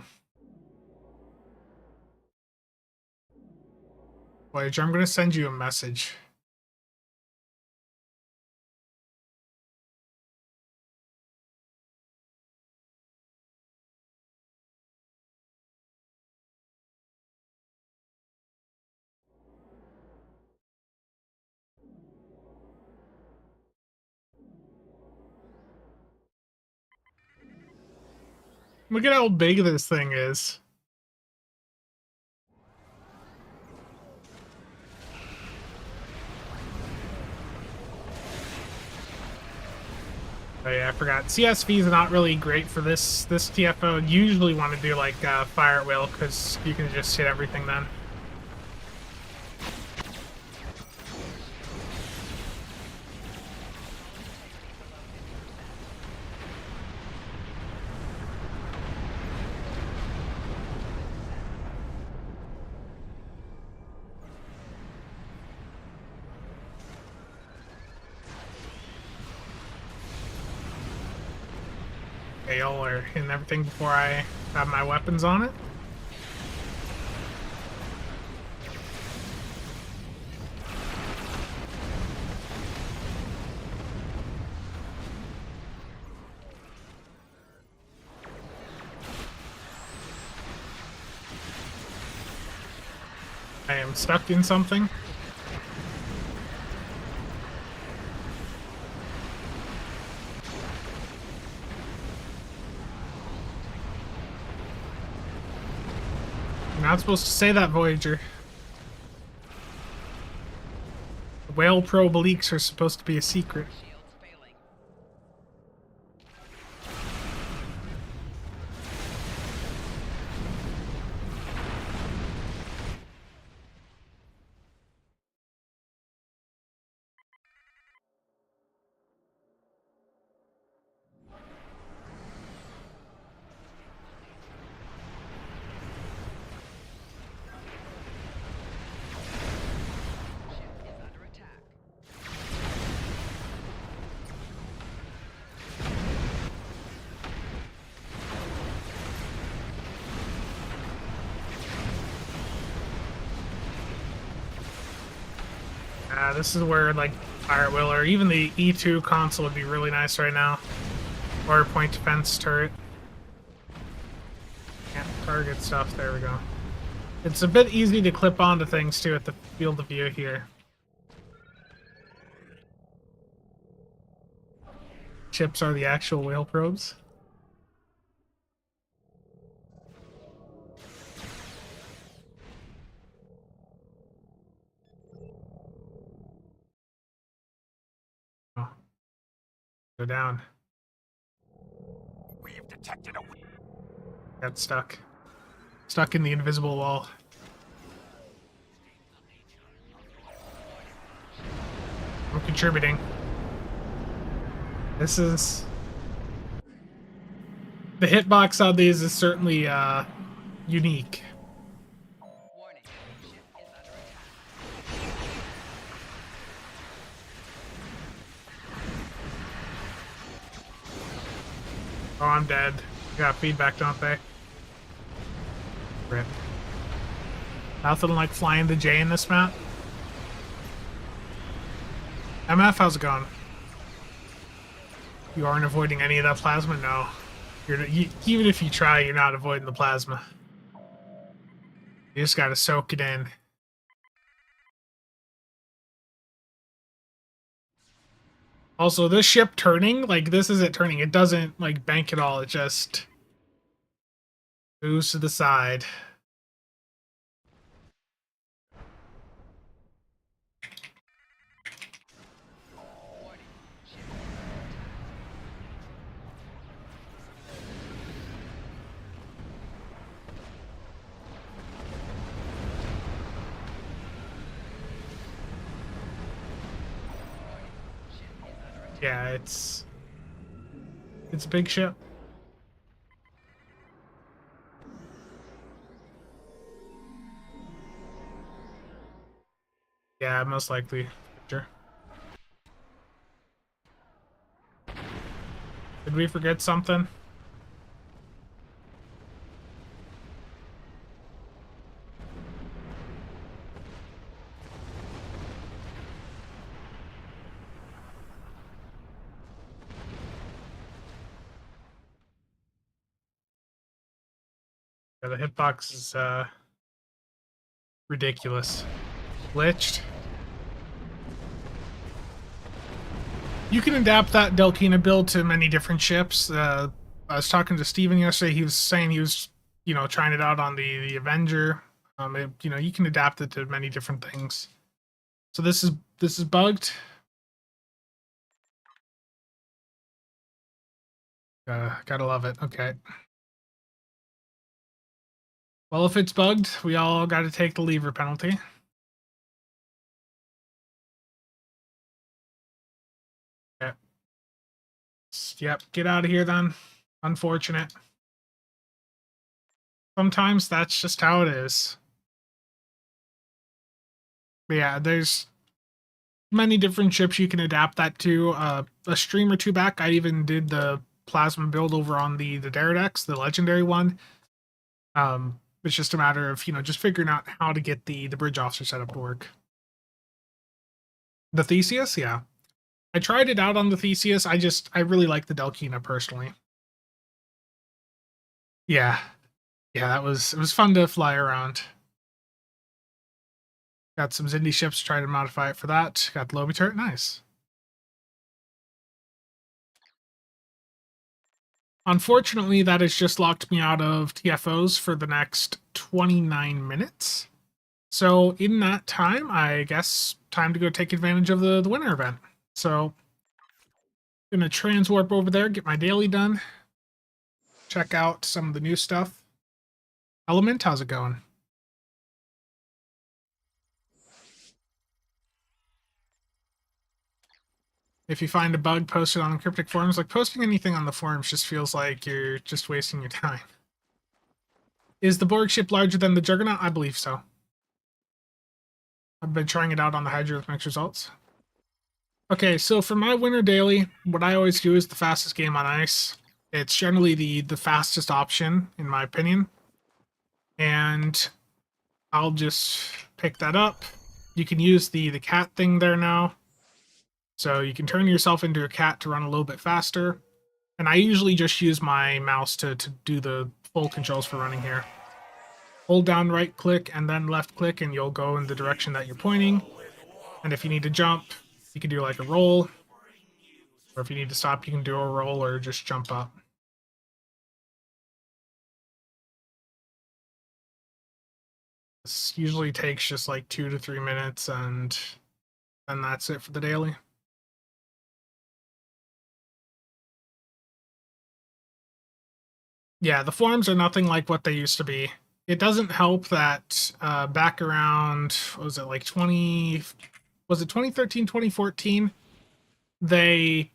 Voyager, I'm going to send you a message. Look at how big this thing is. Oh yeah, I forgot. CSV is not really great for this TFO. You usually want to do like fire at will, because you can just hit everything then. Hail or hitting everything before I have my weapons on it. I am stuck in something. You're not supposed to say that, Voyager. The whale probe leaks are supposed to be a secret. Yeah, this is where, like, Pirate Wheel or even the E2 console would be really nice right now. Or point defense turret. Can't target stuff. There we go. It's a bit easy to clip onto things, too, at the field of view here. Chips are the actual whale probes. Oh. Go down. We've detected a... Got stuck. Stuck in the invisible wall. I'm contributing. This is... The hitbox on these is certainly unique. Warning. Ship is under attack. Oh, I'm dead. Got feedback, don't they? Rip. Nothing like flying the J in this map. MF, how's it going? You aren't avoiding any of that plasma? No. Even if you try, you're not avoiding the plasma. You just gotta soak it in. Also, this ship turning, like, this isn't turning. It doesn't, like, bank at all. It just moves to the side. Yeah, it's a big ship. Yeah, most likely. Sure. Did we forget something? Yeah, the hitbox is ridiculous. Glitched. You can adapt that Delkina build to many different ships. I was talking to Steven yesterday. He was saying he was, trying it out on the Avenger. You can adapt it to many different things. So this is bugged. Gotta love it. Okay. Well, if it's bugged, we all got to take the lever penalty. Yep, get out of here then. Unfortunate. Sometimes that's just how it is. But yeah, there's many different ships you can adapt that to. A stream or two back, I even did the plasma build over on the Daradex, the legendary one. It's just a matter of, just figuring out how to get the bridge officer setup to work. The Theseus, yeah. I tried it out on the Theseus. I really like the Delkina personally. Yeah. Yeah, it was fun to fly around. Got some Zindi ships, try to modify it for that. Got the Lobby turret, nice. Unfortunately, that has just locked me out of TFOs for the next 29 minutes. So in that time, I guess time to go take advantage of the winter event. So gonna transwarp over there, get my daily done. Check out some of the new stuff. Element, how's it going? If you find a bug, post it on cryptic forums. Like, posting anything on the forums just feels like you're just wasting your time. Is the Borg ship larger than the Juggernaut? I believe so. I've been trying it out on the Hydra with mixed results. Okay, so for my winter daily, what I always do is the fastest game on ice. It's generally the fastest option, in my opinion. And I'll just pick that up, you can use the cat thing there now. So you can turn yourself into a cat to run a little bit faster. And I usually just use my mouse to do the full controls for running here. Hold down right click and then left click and you'll go in the direction that you're pointing. And if you need to jump, you can do like a roll. Or if you need to stop, you can do a roll or just jump up. This usually takes just like 2 to 3 minutes, and then that's it for the daily. Yeah, the forums are nothing like what they used to be. It doesn't help that back around, what was it, like 2013, 2014? They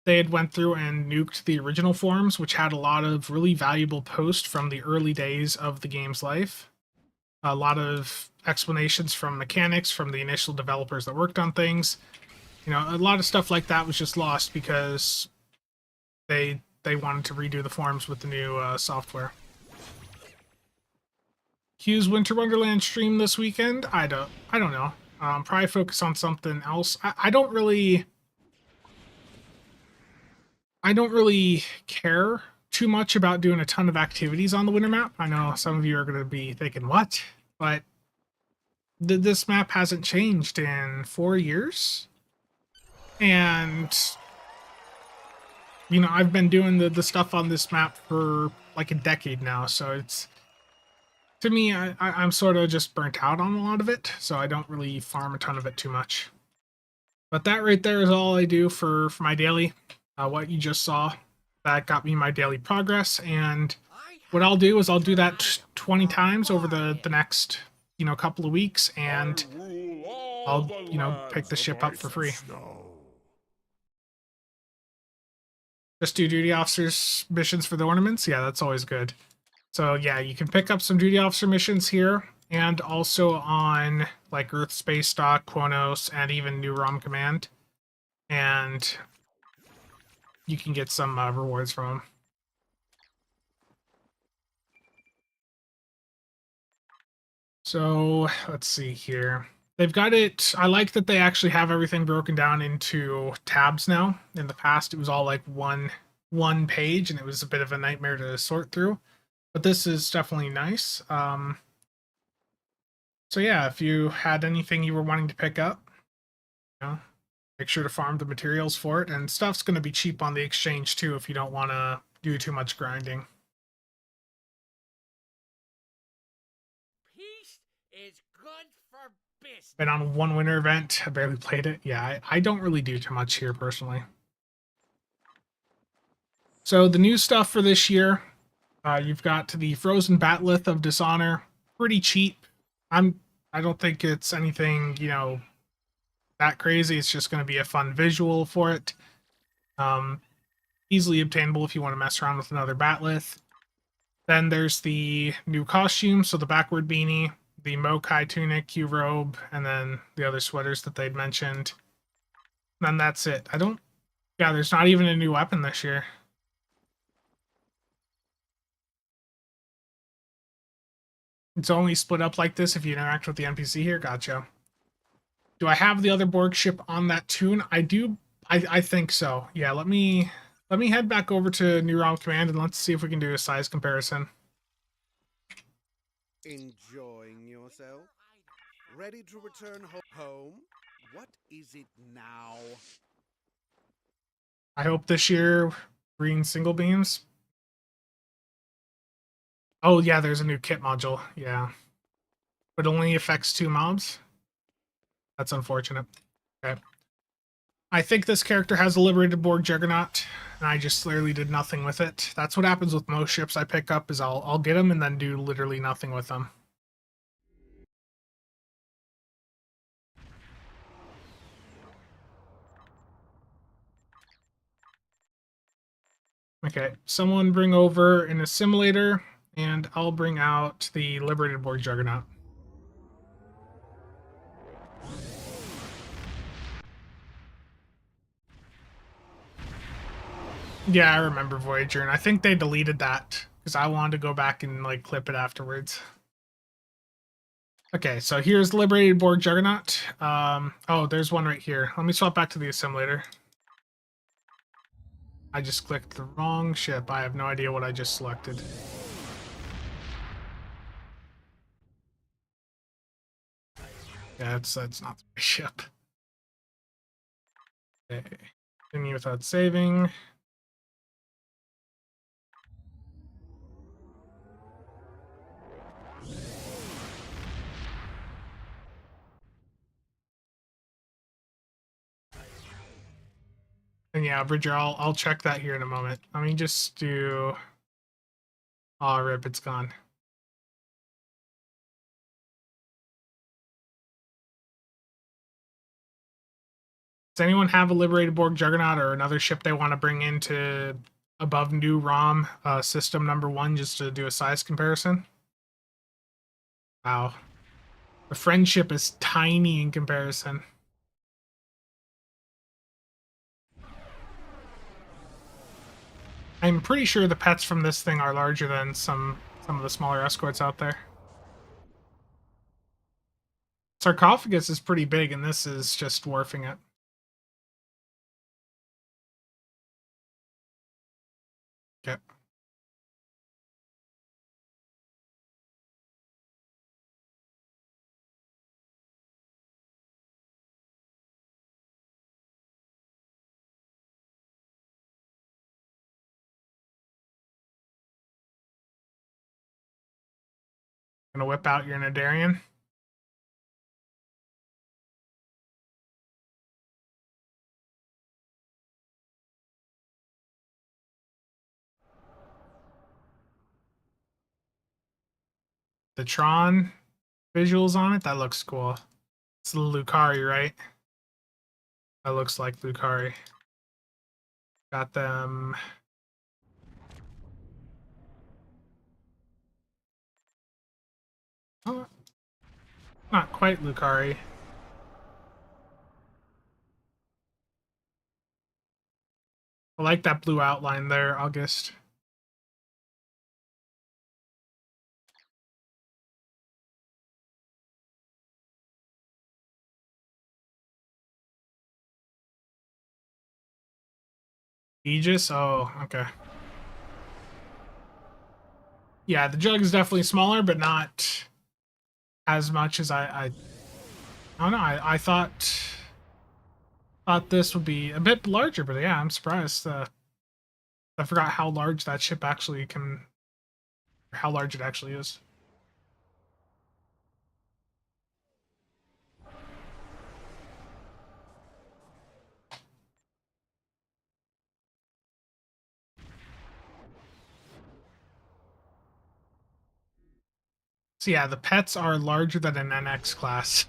had went through and nuked the original forums, which had a lot of really valuable posts from the early days of the game's life. A lot of explanations from mechanics from the initial developers that worked on things. You know, a lot of stuff like that was just lost because they wanted to redo the forums with the new software. Q's Winter Wonderland stream this weekend? I don't know. Probably focus on something else. I don't really care too much about doing a ton of activities on the winter map. I know some of you are going to be thinking, what? But this map hasn't changed in 4 years. And, you know, I've been doing the stuff on this map for like a decade now. So it's, to me, I'm sort of just burnt out on a lot of it. So I don't really farm a ton of it too much. But that right there is all I do for my daily. What you just saw, that got me my daily progress. And what I'll do is I'll do that 20 times over the next, you know, couple of weeks, and I'll, you know, pick the ship up for free. Just do duty officers missions for the ornaments. Yeah, that's always good. So yeah, you can pick up some duty officer missions here, and also on like Earth Space Dock, Quonos, and even New ROM Command. And you can get some rewards from them. So let's see here. They've got it. I like that they actually have everything broken down into tabs now. In the past, it was all like one page, and it was a bit of a nightmare to sort through. But this is definitely nice. So yeah, if you had anything you were wanting to pick up, you know, make sure to farm the materials for it. And stuff's going to be cheap on the exchange too if you don't want to do too much grinding. Peace is good for business. Been on one winter event. I barely played it. Yeah, I don't really do too much here personally. So the new stuff for this year, you've got the Frozen Batleth of Dishonor. Pretty cheap. I don't think it's anything, you know, that crazy. It's just going to be a fun visual for it. Easily obtainable if you want to mess around with another Batleth. Then there's the new costume, so the backward beanie, the Mokai tunic, Q robe, and then the other sweaters that they'd mentioned. And then that's it. Yeah, there's not even a new weapon this year. It's only split up like this if you interact with the NPC here. Gotcha. Do I have the other Borg ship on that tune? I do. I think so. Yeah, let me head back over to New ROM Command and let's see if we can do a size comparison. Enjoying yourself? Ready to return home? What is it now? I hope this year green single beams. Oh yeah, there's a new kit module. Yeah. But only affects 2 mobs. That's unfortunate. Okay. I think this character has a liberated Borg Juggernaut, and I just literally did nothing with it. That's what happens with most ships I pick up, is I'll get them and then do literally nothing with them. Okay, someone bring over an Assimilator, and I'll bring out the liberated Borg Juggernaut. Yeah, I remember Voyager, and I think they deleted that because I wanted to go back and like clip it afterwards. Okay, so here's Liberated Borg Juggernaut. Oh, there's one right here. Let me swap back to the Assimilator. I just clicked the wrong ship. I have no idea what I just selected. Yeah, that's not the right ship. Okay. Continue without saving. And yeah, Bridger, I'll check that here in a moment. Let me just do. Oh, rip, it's gone. Does anyone have a Liberated Borg Juggernaut or another ship they want to bring into above new ROM system number 1 just to do a size comparison? Wow. The friendship is tiny in comparison. I'm pretty sure the pets from this thing are larger than some of the smaller escorts out there. Sarcophagus is pretty big, and this is just dwarfing it. Okay. Gonna whip out your Nadarian. The Tron visuals on it, that looks cool. It's the Lucari, right? That looks like Lucari. Got them. Oh, not quite Lucari. I like that blue outline there, August. Aegis? Oh, okay. Yeah, the jug is definitely smaller, but not as much as I don't know. I thought this would be a bit larger, but yeah, I'm surprised. I forgot how large that ship actually can, or how large it actually is. So yeah, the pets are larger than an NX class.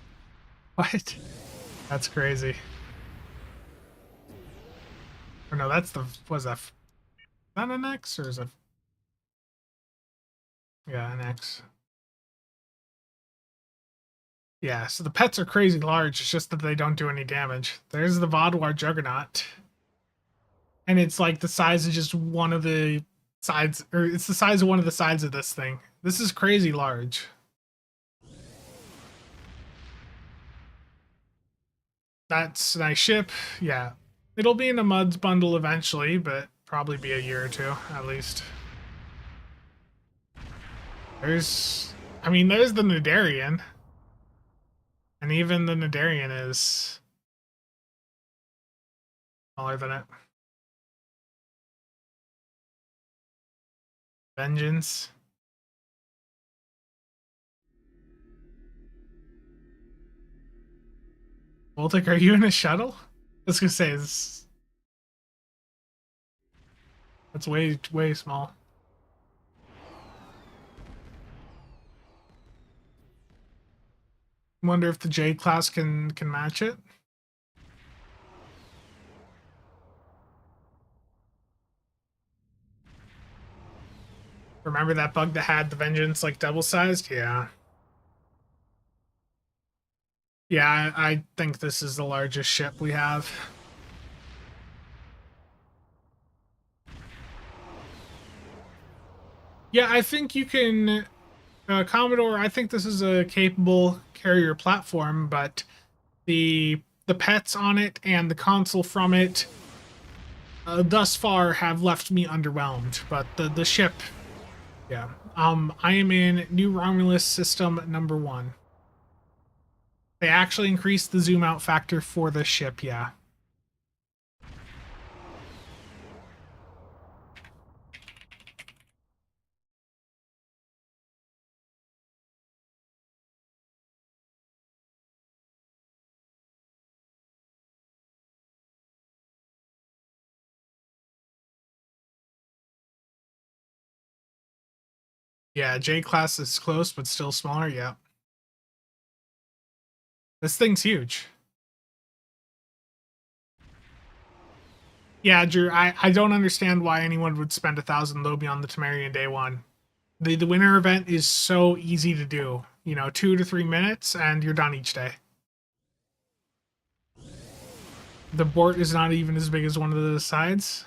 What? That's crazy. Or no, that's the, was that, is that an X or is it? Yeah, an X. Yeah, so the pets are crazy large, it's just that they don't do any damage. There's the Vodwar Juggernaut. And it's like the size of just one of the sides, or it's the size of one of the sides of this thing. This is crazy large. That's a nice ship. Yeah. It'll be in a MUDs bundle eventually, but probably be a year or two at least. There's, I mean, there's the Nadarian. And even the Nadarian is smaller than it. Vengeance. Voltic, are you in a shuttle? I was gonna say, that's way small. Wonder if the J class can match it. Remember that bug that had the Vengeance like double sized? Yeah. Yeah, I think this is the largest ship we have. Yeah, I think you can. Commodore, I think this is a capable carrier platform, but the pets on it and the console from it thus far have left me underwhelmed. But the ship, yeah. I am in New Romulus System number 1. They actually increased the zoom out factor for this ship, yeah. Yeah, J class is close, but still smaller. Yeah. This thing's huge. Yeah, Drew, I don't understand why anyone would spend 1,000 Lobi on the Temerian day 1. The winter event is so easy to do. 2 to 3 minutes, and you're done each day. The Bort is not even as big as one of the sides.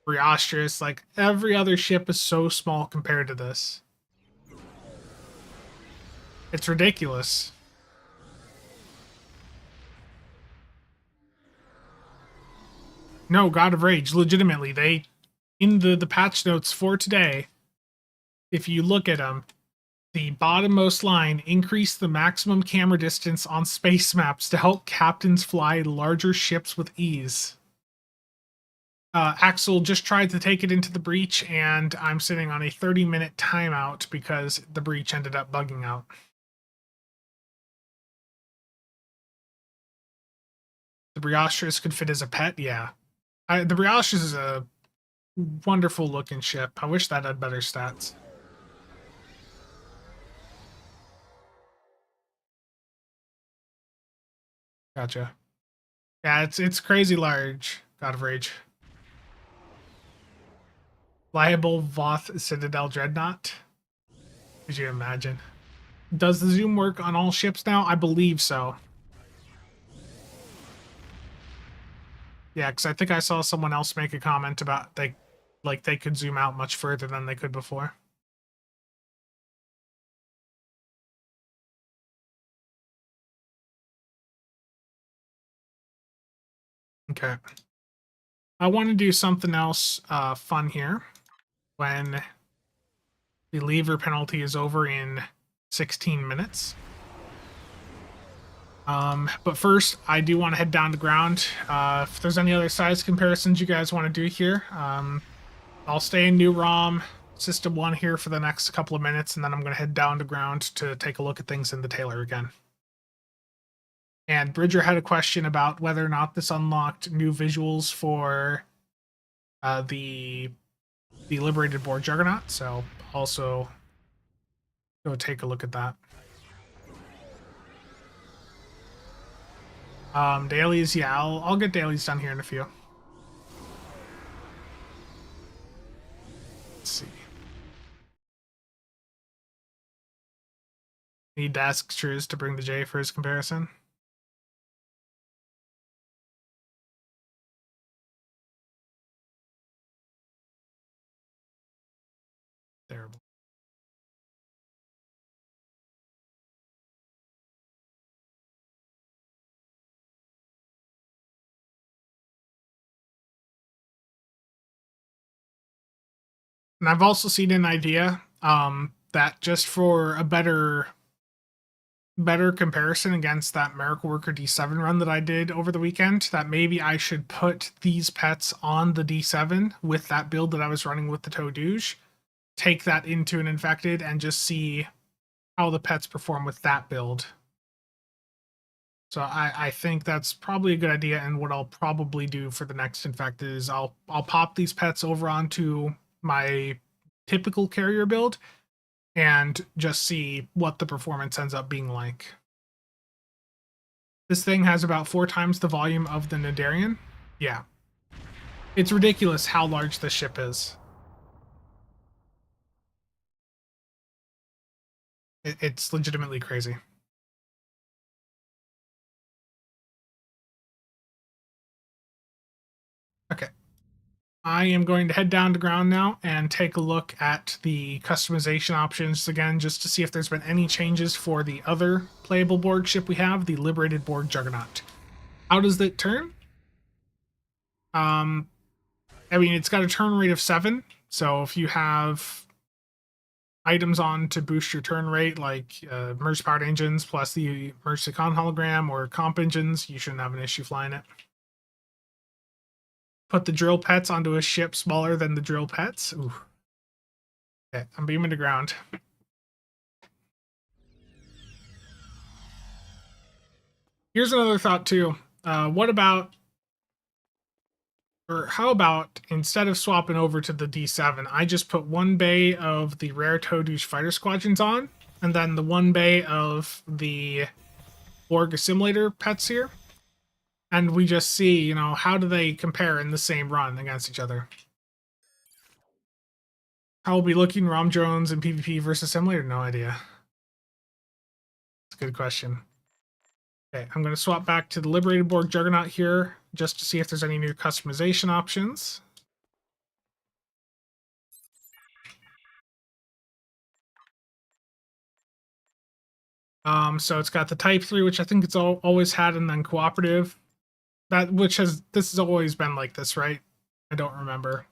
Briostrous, like every other ship is so small compared to this. It's ridiculous. No, God of Rage, legitimately, they in the patch notes for today, if you look at them, the bottommost line increase the maximum camera distance on space maps to help captains fly larger ships with ease. Axel just tried to take it into the breach, and I'm sitting on a 30-minute timeout because the breach ended up bugging out. The Briostrous could fit as a pet, yeah. The Briostrous is a wonderful looking ship. I wish that had better stats. Gotcha. Yeah, it's crazy large. God of Rage. Liable Voth Citadel Dreadnought. Could you imagine? Does the zoom work on all ships now? I believe so. Yeah, because I think I saw someone else make a comment about they could zoom out much further than they could before. Okay. I want to do something else fun here when the lever penalty is over in 16 minutes. But first, I do want to head down to ground. If there's any other size comparisons you guys want to do here, I'll stay in New ROM System 1 here for the next couple of minutes, and then I'm going to head down to ground to take a look at things in the Taylor again. And Bridger had a question about whether or not this unlocked new visuals for the Liberated Borg Juggernaut, so also go take a look at that. Dailies, yeah, I'll get dailies done here in a few. Let's see. Need to ask Trues to bring the J for his comparison. Terrible. And I've also seen an idea that just for a better comparison against that Miracle Worker D7 run that I did over the weekend, that maybe I should put these pets on the D7 with that build that I was running with the Toadouge, take that into an infected, and just see how the pets perform with that build. So I think that's probably a good idea, and what I'll probably do for the next infected is I'll pop these pets over onto my typical carrier build and just see what the performance ends up being like. This thing has about 4 times the volume of the Nadarian. Yeah. It's ridiculous how large this ship is. It's legitimately crazy. Okay. I am going to head down to ground now and take a look at the customization options again, just to see if there's been any changes for the other playable Borg ship we have, the Liberated Borg Juggernaut. How does it turn? I mean, it's got a turn rate of 7, so if you have items on to boost your turn rate, like merge powered engines plus the merge to con hologram or comp engines, you shouldn't have an issue flying it. Put the drill pets onto a ship smaller than the drill pets. Ooh. Okay, I'm beaming to ground. Here's another thought too. What about, or how about, instead of swapping over to the D7, I just put one bay of the rare Todush fighter squadrons on, and then the one bay of the Borg Assimilator pets here. And we just see, you know, how do they compare in the same run against each other? How will be looking ROM drones and PvP versus Assimilator? No idea. It's a good question. Okay, I'm going to swap back to the Liberated Borg Juggernaut here, just to see if there's any new customization options. So it's got the Type 3, which I think it's always had, and then Cooperative. This has always been like this, right? I don't remember.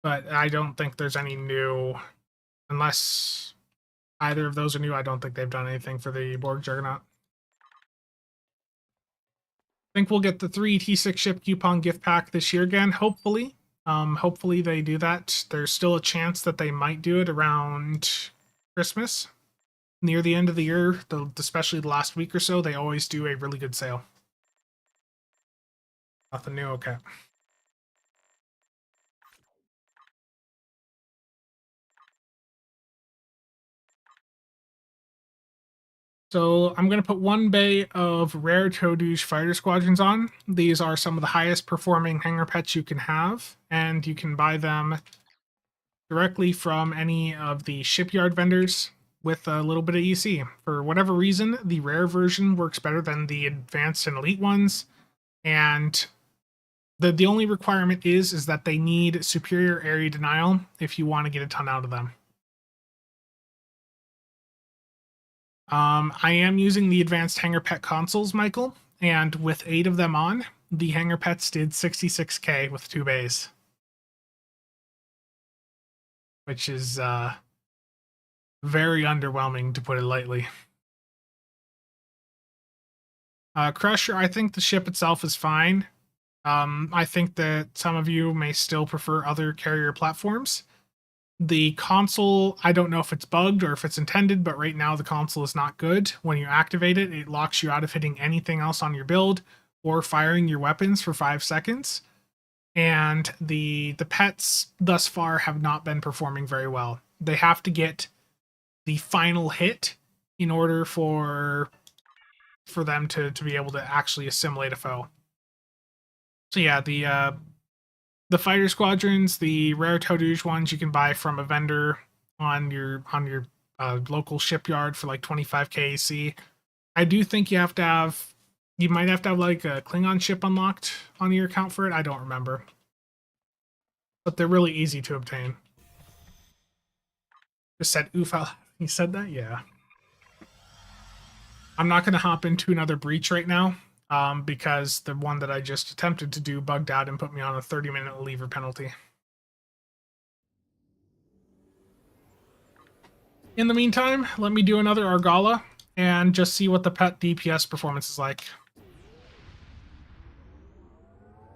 But I don't think there's any new, unless either of those are new. I don't think they've done anything for the Borg Juggernaut. I think we'll get the 3 T6 ship coupon gift pack this year again, hopefully. Hopefully they do that. There's still a chance that they might do it around Christmas. Near the end of the year, especially the last week or so, they always do a really good sale. Nothing new, okay. So I'm going to put one bay of rare Todush fighter squadrons on. These are some of the highest performing hangar pets you can have, and you can buy them directly from any of the shipyard vendors with a little bit of EC. For whatever reason, the rare version works better than the advanced and elite ones, and the only requirement is that they need superior area denial if you want to get a ton out of them. I am using the advanced hanger pet consoles, Michael, and with 8 of them on, the hanger pets did 66k with 2 bays, which is very underwhelming, to put it lightly. Crusher, I think the ship itself is fine. I think that some of you may still prefer other carrier platforms. The console, I don't know if it's bugged or if it's intended, but right now the console is not good. When you activate it, it locks you out of hitting anything else on your build or firing your weapons for 5 seconds. And the pets thus far have not been performing very well. They have to get the final hit in order for them to be able to actually assimilate a foe. So yeah, the fighter squadrons, the rare Todush ones, you can buy from a vendor on your local shipyard for like 25k AC. I do think you might have to have like a Klingon ship unlocked on your account for it. I don't remember, but they're really easy to obtain. Just said oof out. You said that, yeah. I'm not going to hop into another breach right now. Because the one that I just attempted to do bugged out and put me on a 30-minute lever penalty. In the meantime, let me do another Argala and just see what the pet DPS performance is like.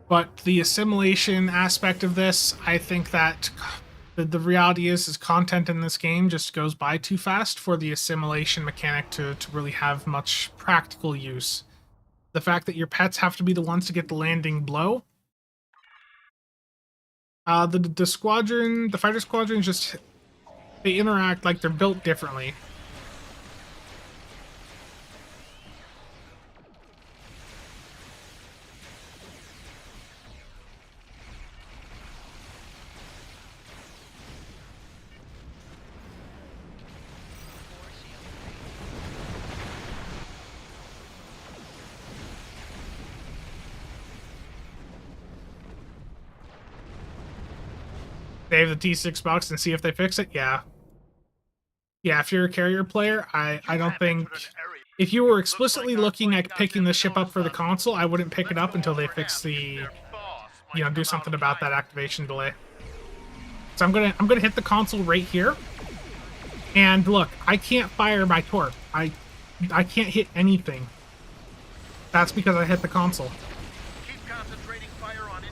But the assimilation aspect of this, I think that the reality is content in this game just goes by too fast for the assimilation mechanic to really have much practical use. The fact that your pets have to be the ones to get the landing blow. The fighter squadrons just, they interact like they're built differently. save the T6 box and see if they fix it? Yeah. Yeah, if you're a carrier player, I don't think... If you were explicitly looking at picking the ship up for the console, I wouldn't pick it up until they fix the... You know, do something about that activation delay. So I'm gonna hit the console right here. And look, I can't fire my torp. I can't hit anything. That's because I hit the console.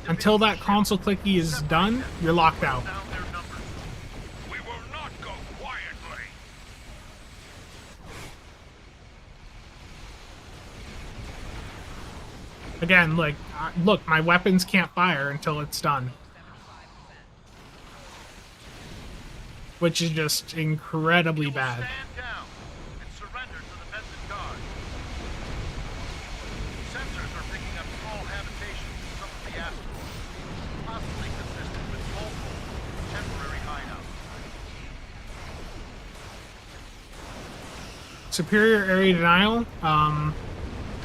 Until that console clicky is done, you're locked out. We will not go quietly. Again, like, look, my weapons can't fire until it's done. Which is just incredibly bad. Stand down and surrender to the peasant guard. Sensors are picking up small habitations in some of the asteroids, possibly consistent with multiple temporary hideouts. Superior area denial.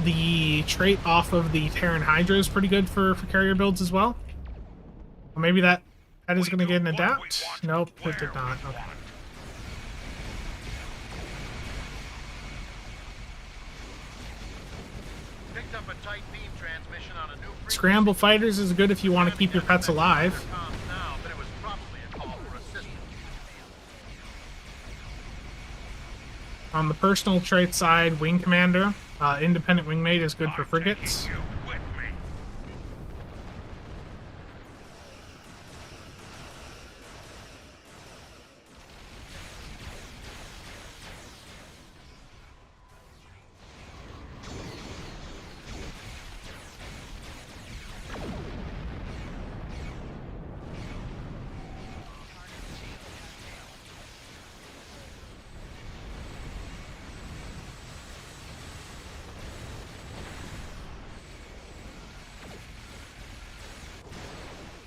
The trait off of the Terran Hydra is pretty good for carrier builds as well. Well, maybe that is going to get an adapt. Nope, it did not. Okay. Picked up a tight beam transmission on a new Scramble fighters is good if you want to keep your pets alive. now, but it was probably a call for assistance. On the personal trait side, Wing Commander, Independent Wingmate is good for frigates. You with me.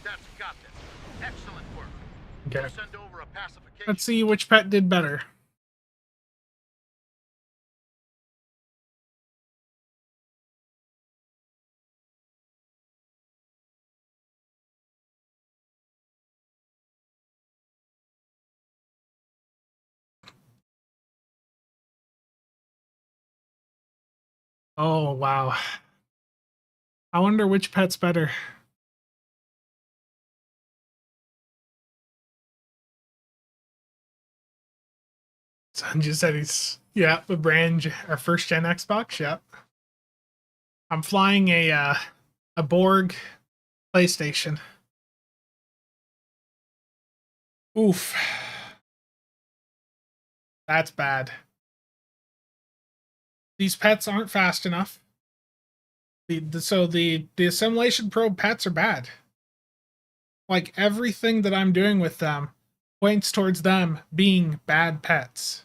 That's got this. Excellent work. Okay. We'll send over a pacification. Let's see which pet did better. Oh, wow. I wonder which pet's better. Sanju said he's, yeah, the brand, our first gen Xbox, yep. I'm flying a Borg PlayStation. Oof. That's bad. These pets aren't fast enough. So the assimilation probe pets are bad. Like, everything that I'm doing with them points towards them being bad pets.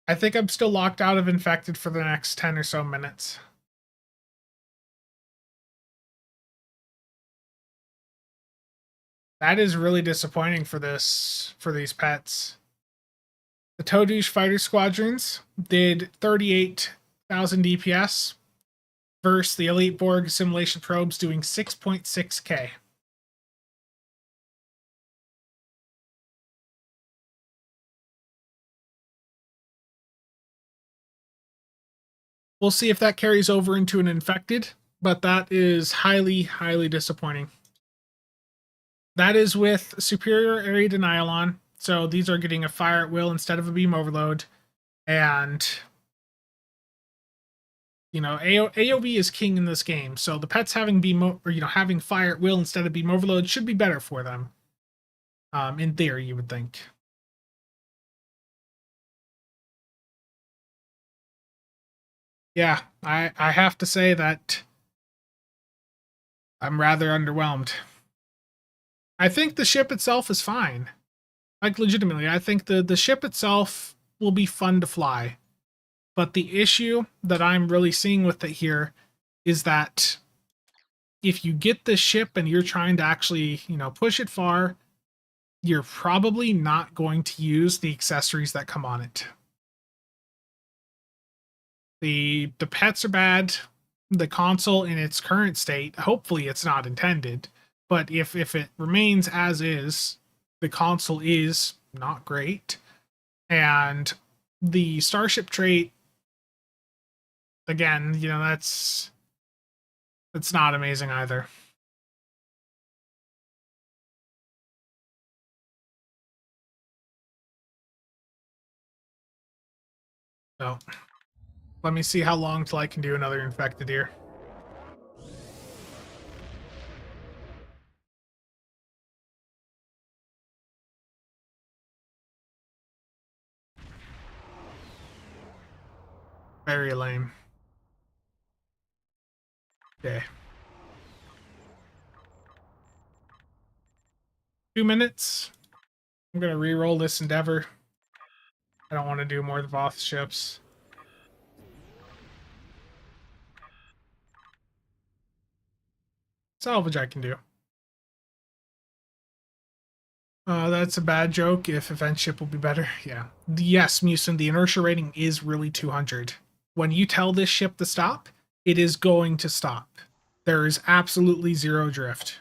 I think I'm still locked out of infected for the next 10 or so minutes. That is really disappointing for these pets. The Todouche fighter squadrons did 38,000 DPS versus the Elite Borg assimilation probes doing 6.6k. We'll see if that carries over into an infected, but that is highly, highly disappointing. That is with superior area denial on. So these are getting a fire at will instead of a beam overload. And, you know, AOV is king in this game. So the pets having having fire at will instead of beam overload should be better for them. In theory, you would think. Yeah, I have to say that I'm rather underwhelmed. I think the ship itself is fine. Like, legitimately, I think the ship itself will be fun to fly. But the issue that I'm really seeing with it here is that if you get the ship and you're trying to actually, push it far, you're probably not going to use the accessories that come on it. The pets are bad. the console in its current state, hopefully it's not intended, but if it remains as is, the console is not great. And the Starship trait, again, you know, that's not amazing either. So let me see how long till I can do another infected here. Very lame. Okay. 2 minutes. I'm gonna re-roll this endeavor. I don't want to do more of the Voth ships. Salvage I can do. That's a bad joke. If event ship will be better. Yeah. Yes, Musin, the inertia rating is really 200. When you tell this ship to stop, it is going to stop. There is absolutely zero drift.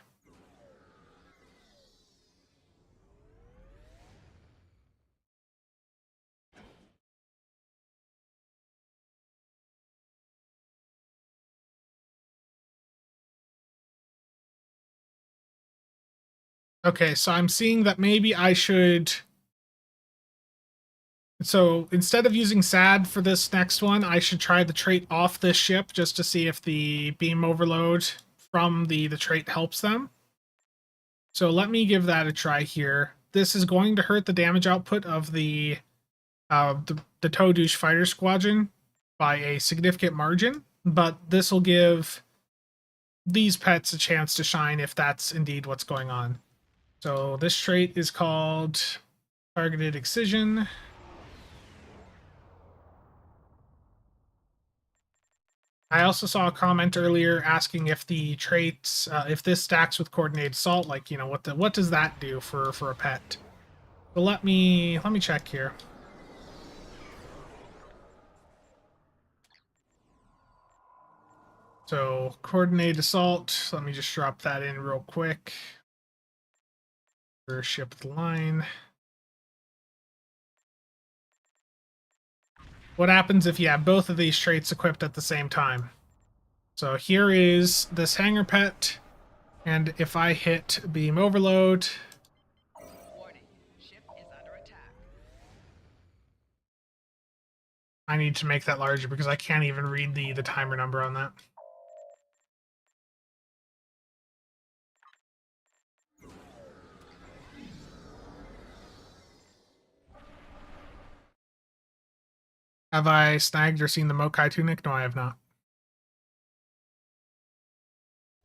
Okay, so I'm seeing that maybe I should... So instead of using SAD for this next one, I should try the trait off this ship just to see if the beam overload from the trait helps them. So let me give that a try here. This is going to hurt the damage output of the Todouche fighter squadron by a significant margin, but this will give these pets a chance to shine if that's indeed what's going on. So this trait is called Targeted Excision. I also saw a comment earlier asking if the traits, if this stacks with Coordinated Assault, like, you know, what does that do for a pet? So let me check here. So Coordinated Assault, let me just drop that in real quick. For ship the line. What happens if you have both of these traits equipped at the same time? So here is this hangar pet, and if I hit beam overload, Warning. Ship is under attack. I need to make that larger because I can't even read the timer number on that. Have I snagged or seen the Mokai Tunic? No, I have not.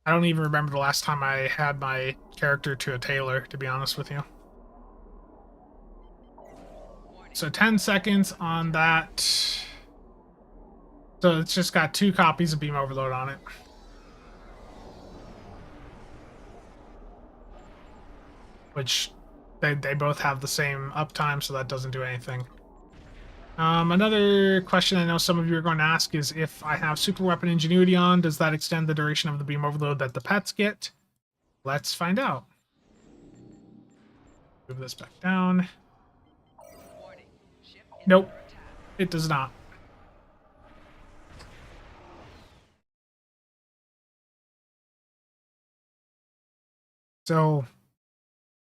I don't even remember the last time I had my character to a tailor, to be honest with you. So 10 seconds on that. So it's just got 2 copies of beam overload on it. Which they both have the same uptime, so that doesn't do anything. Another question I know some of you are going to ask is if I have super weapon ingenuity on, does that extend the duration of the beam overload that the pets get? Let's find out. Move this back down. Warning. Ship is Nope, under attack. it does not. So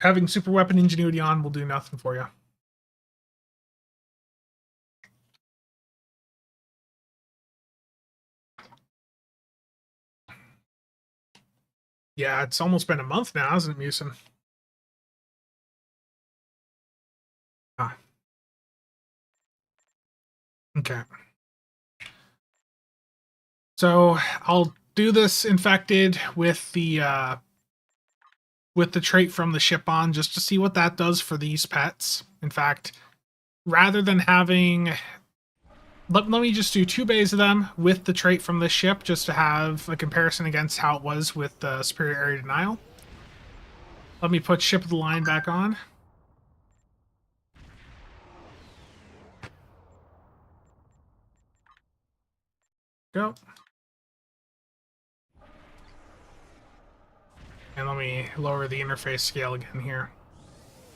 having super weapon ingenuity on will do nothing for you. Yeah, it's almost been a month now, hasn't it, Musin? Ah. Okay. So I'll do this infected with the trait from the ship on just to see what that does for these pets. In fact, rather than having... Let me just do 2 bays of them with the trait from the ship just to have a comparison against how it was with the Superior Area Denial. Let me put Ship of the Line back on. Go. And let me lower the interface scale again here.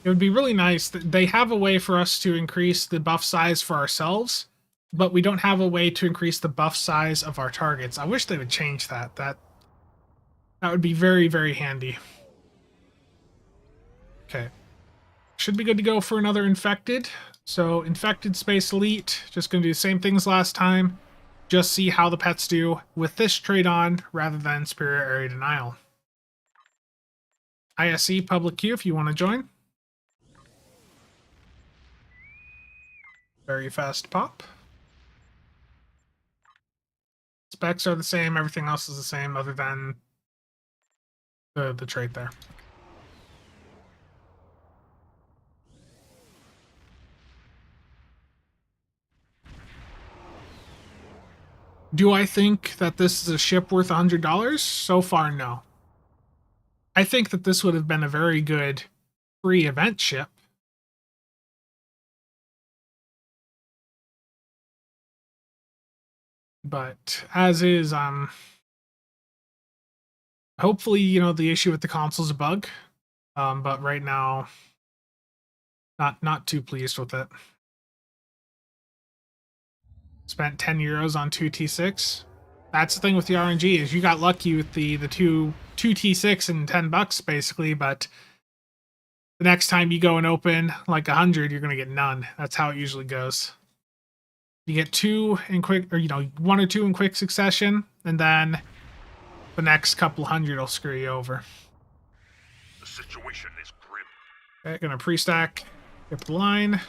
It would be really nice that they have a way for us to increase the buff size for ourselves, but we don't have a way to increase the buff size of our targets. I wish they would change that. That would be very, very handy. Okay. Should be good to go for another infected. So infected space elite, just going to do the same things last time. Just see how the pets do with this trade on rather than superior area denial. ISE public queue if you want to join. Very fast pop. Specs are the same, everything else is the same other than the trait there. Do I think that this is a ship worth $100? So far, no. I think that this would have been a very good free event ship. But as is, hopefully, you know, the issue with the console's a bug. But right now, not too pleased with it. Spent 10 euros on 2 T6. That's the thing with the RNG, is you got lucky with the two T6 and $10 basically, but the next time you go and open like 100, you're gonna get none. That's how it usually goes. You get 2 in quick, or you know, 1 or 2 in quick succession, and then the next couple hundred will screw you over. The situation is grim. Okay, gonna pre-stack, get the line.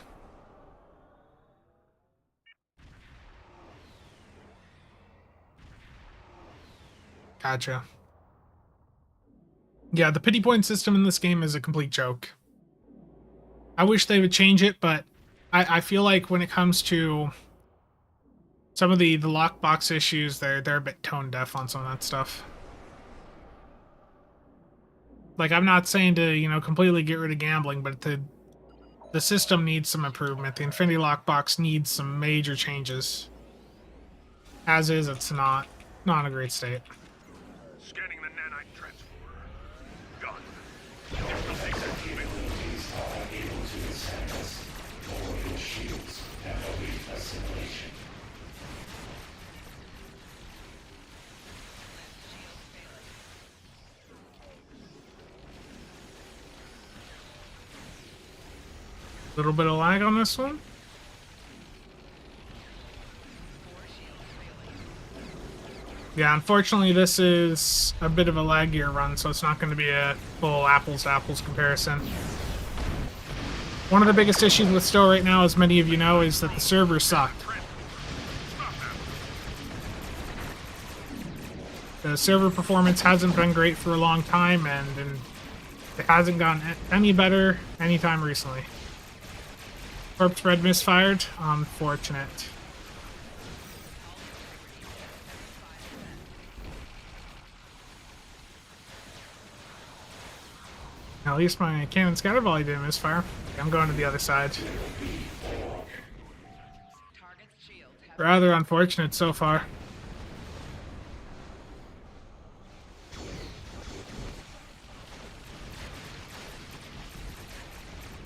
Gotcha. Yeah, the pity point system in this game is a complete joke. I wish they would change it, but I feel like when it comes to some of the lockbox issues, they're a bit tone deaf on some of that stuff. Like, I'm not saying to, you know, completely get rid of gambling, but the system needs some improvement. The Infinity Lockbox needs some major changes. As is, it's not in a great state. Scanning the nanite transporter. Done. Additional data available. Little bit of lag on this one. Yeah, unfortunately this is a bit of a laggier run, so it's not going to be a full apples to apples comparison. One of the biggest issues with Stowe right now, as many of you know, is that the servers suck. The server performance hasn't been great for a long time, and it hasn't gotten any better anytime recently. Corpse spread misfired. Unfortunate. At least my cannon scatter volley didn't misfire. I'm going to the other side. Rather unfortunate so far.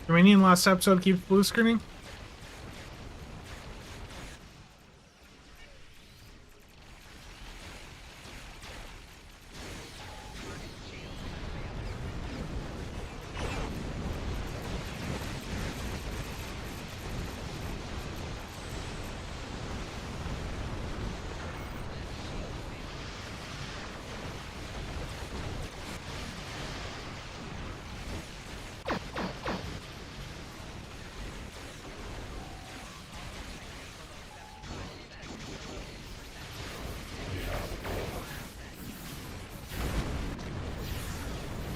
Romanian last episode keeps blue screening?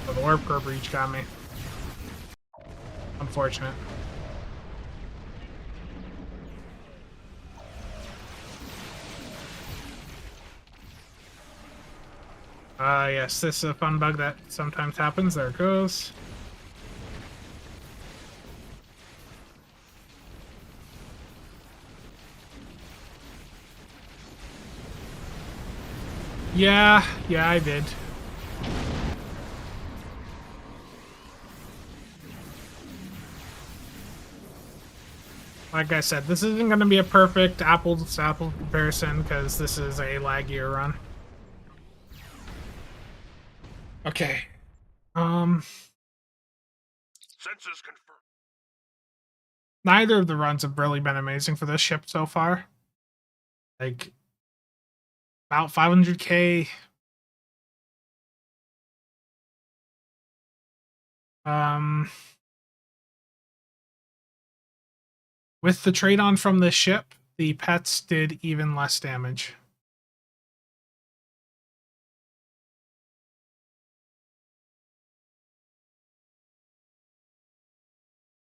Oh, the warp core breach got me. Unfortunate. Yes, this is a fun bug that sometimes happens. There it goes. Yeah, I did. Like I said, this isn't going to be a perfect apples-to-apple comparison because this is a laggier run. Okay. Census confirmed. Neither of the runs have really been amazing for this ship so far. Like, about 500k. With the trade-on from this ship, the pets did even less damage.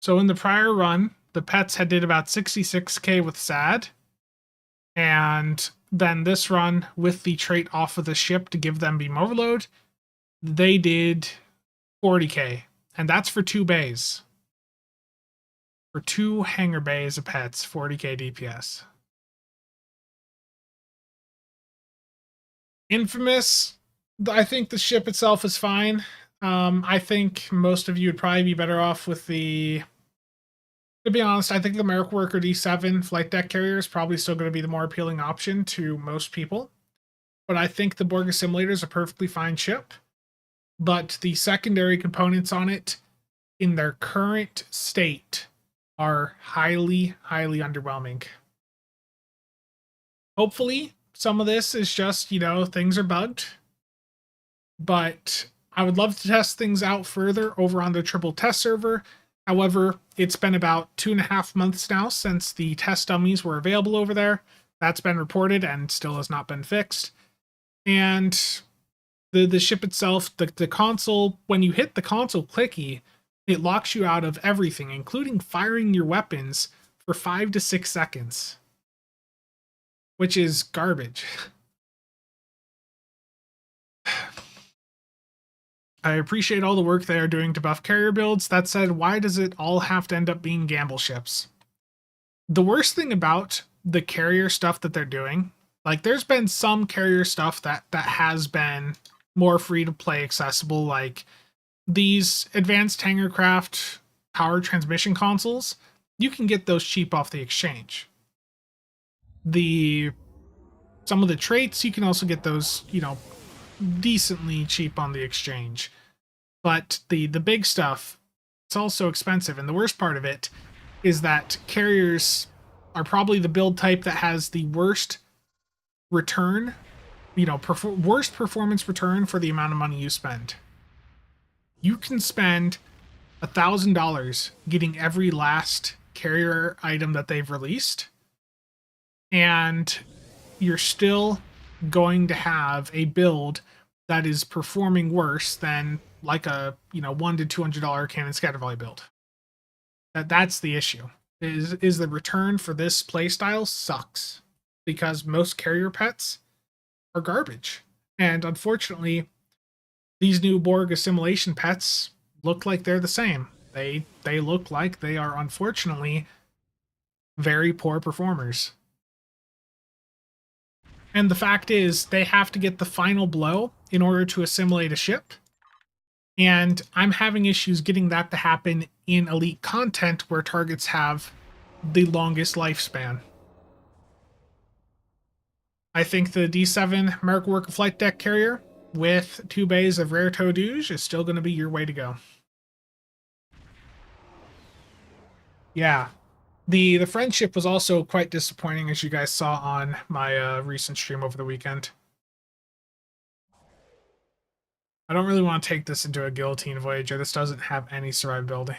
So in the prior run, the pets had did about 66k with SAD, and then this run with the trait off of the ship to give them beam overload, they did 40k, and that's for 2 bays. For 2 hangar bays of pets, 40k DPS. Infamous, I think the ship itself is fine. I think most of you would probably be better off with the... To be honest, I think the Merc Worker D7 flight deck carrier is probably still going to be the more appealing option to most people. But I think the Borg Assimilator is a perfectly fine ship. But the secondary components on it, in their current state, are highly, highly underwhelming. Hopefully, some of this is just, things are bugged. But I would love to test things out further over on the triple test server. However, it's been about 2.5 months now since the test dummies were available over there. That's been reported and still has not been fixed. And the ship itself, the console, when you hit the console clicky, it locks you out of everything, including firing your weapons for 5 to 6 seconds, which is garbage. I appreciate all the work they are doing to buff carrier builds. That said, why does it all have to end up being gamble ships? The worst thing about the carrier stuff that they're doing, like there's been some carrier stuff that has been more free to play accessible, like these advanced hangar craft power transmission consoles. You can get those cheap off the exchange. Some of the traits, you can also get those, decently cheap on the exchange. But the big stuff, it's also expensive. And the worst part of it is that carriers are probably the build type that has the worst return, worst performance return for the amount of money you spend. You can spend $1,000 getting every last carrier item that they've released, and you're still going to have a build that is performing worse than like a $100 to $200 cannon scatter volley build. That's the issue. Is the return for this playstyle sucks because most carrier pets are garbage, and unfortunately, these new Borg assimilation pets look like they're the same. They look like they are unfortunately very poor performers. And the fact is, they have to get the final blow in order to assimilate a ship. And I'm having issues getting that to happen in elite content where targets have the longest lifespan. I think the D7 Merc Worker flight deck carrier with 2 bays of rare toe douche is still going to be your way to go. Yeah. The friendship was also quite disappointing, as you guys saw on my recent stream over the weekend. I don't really want to take this into a guillotine Voyager. This doesn't have any survivability.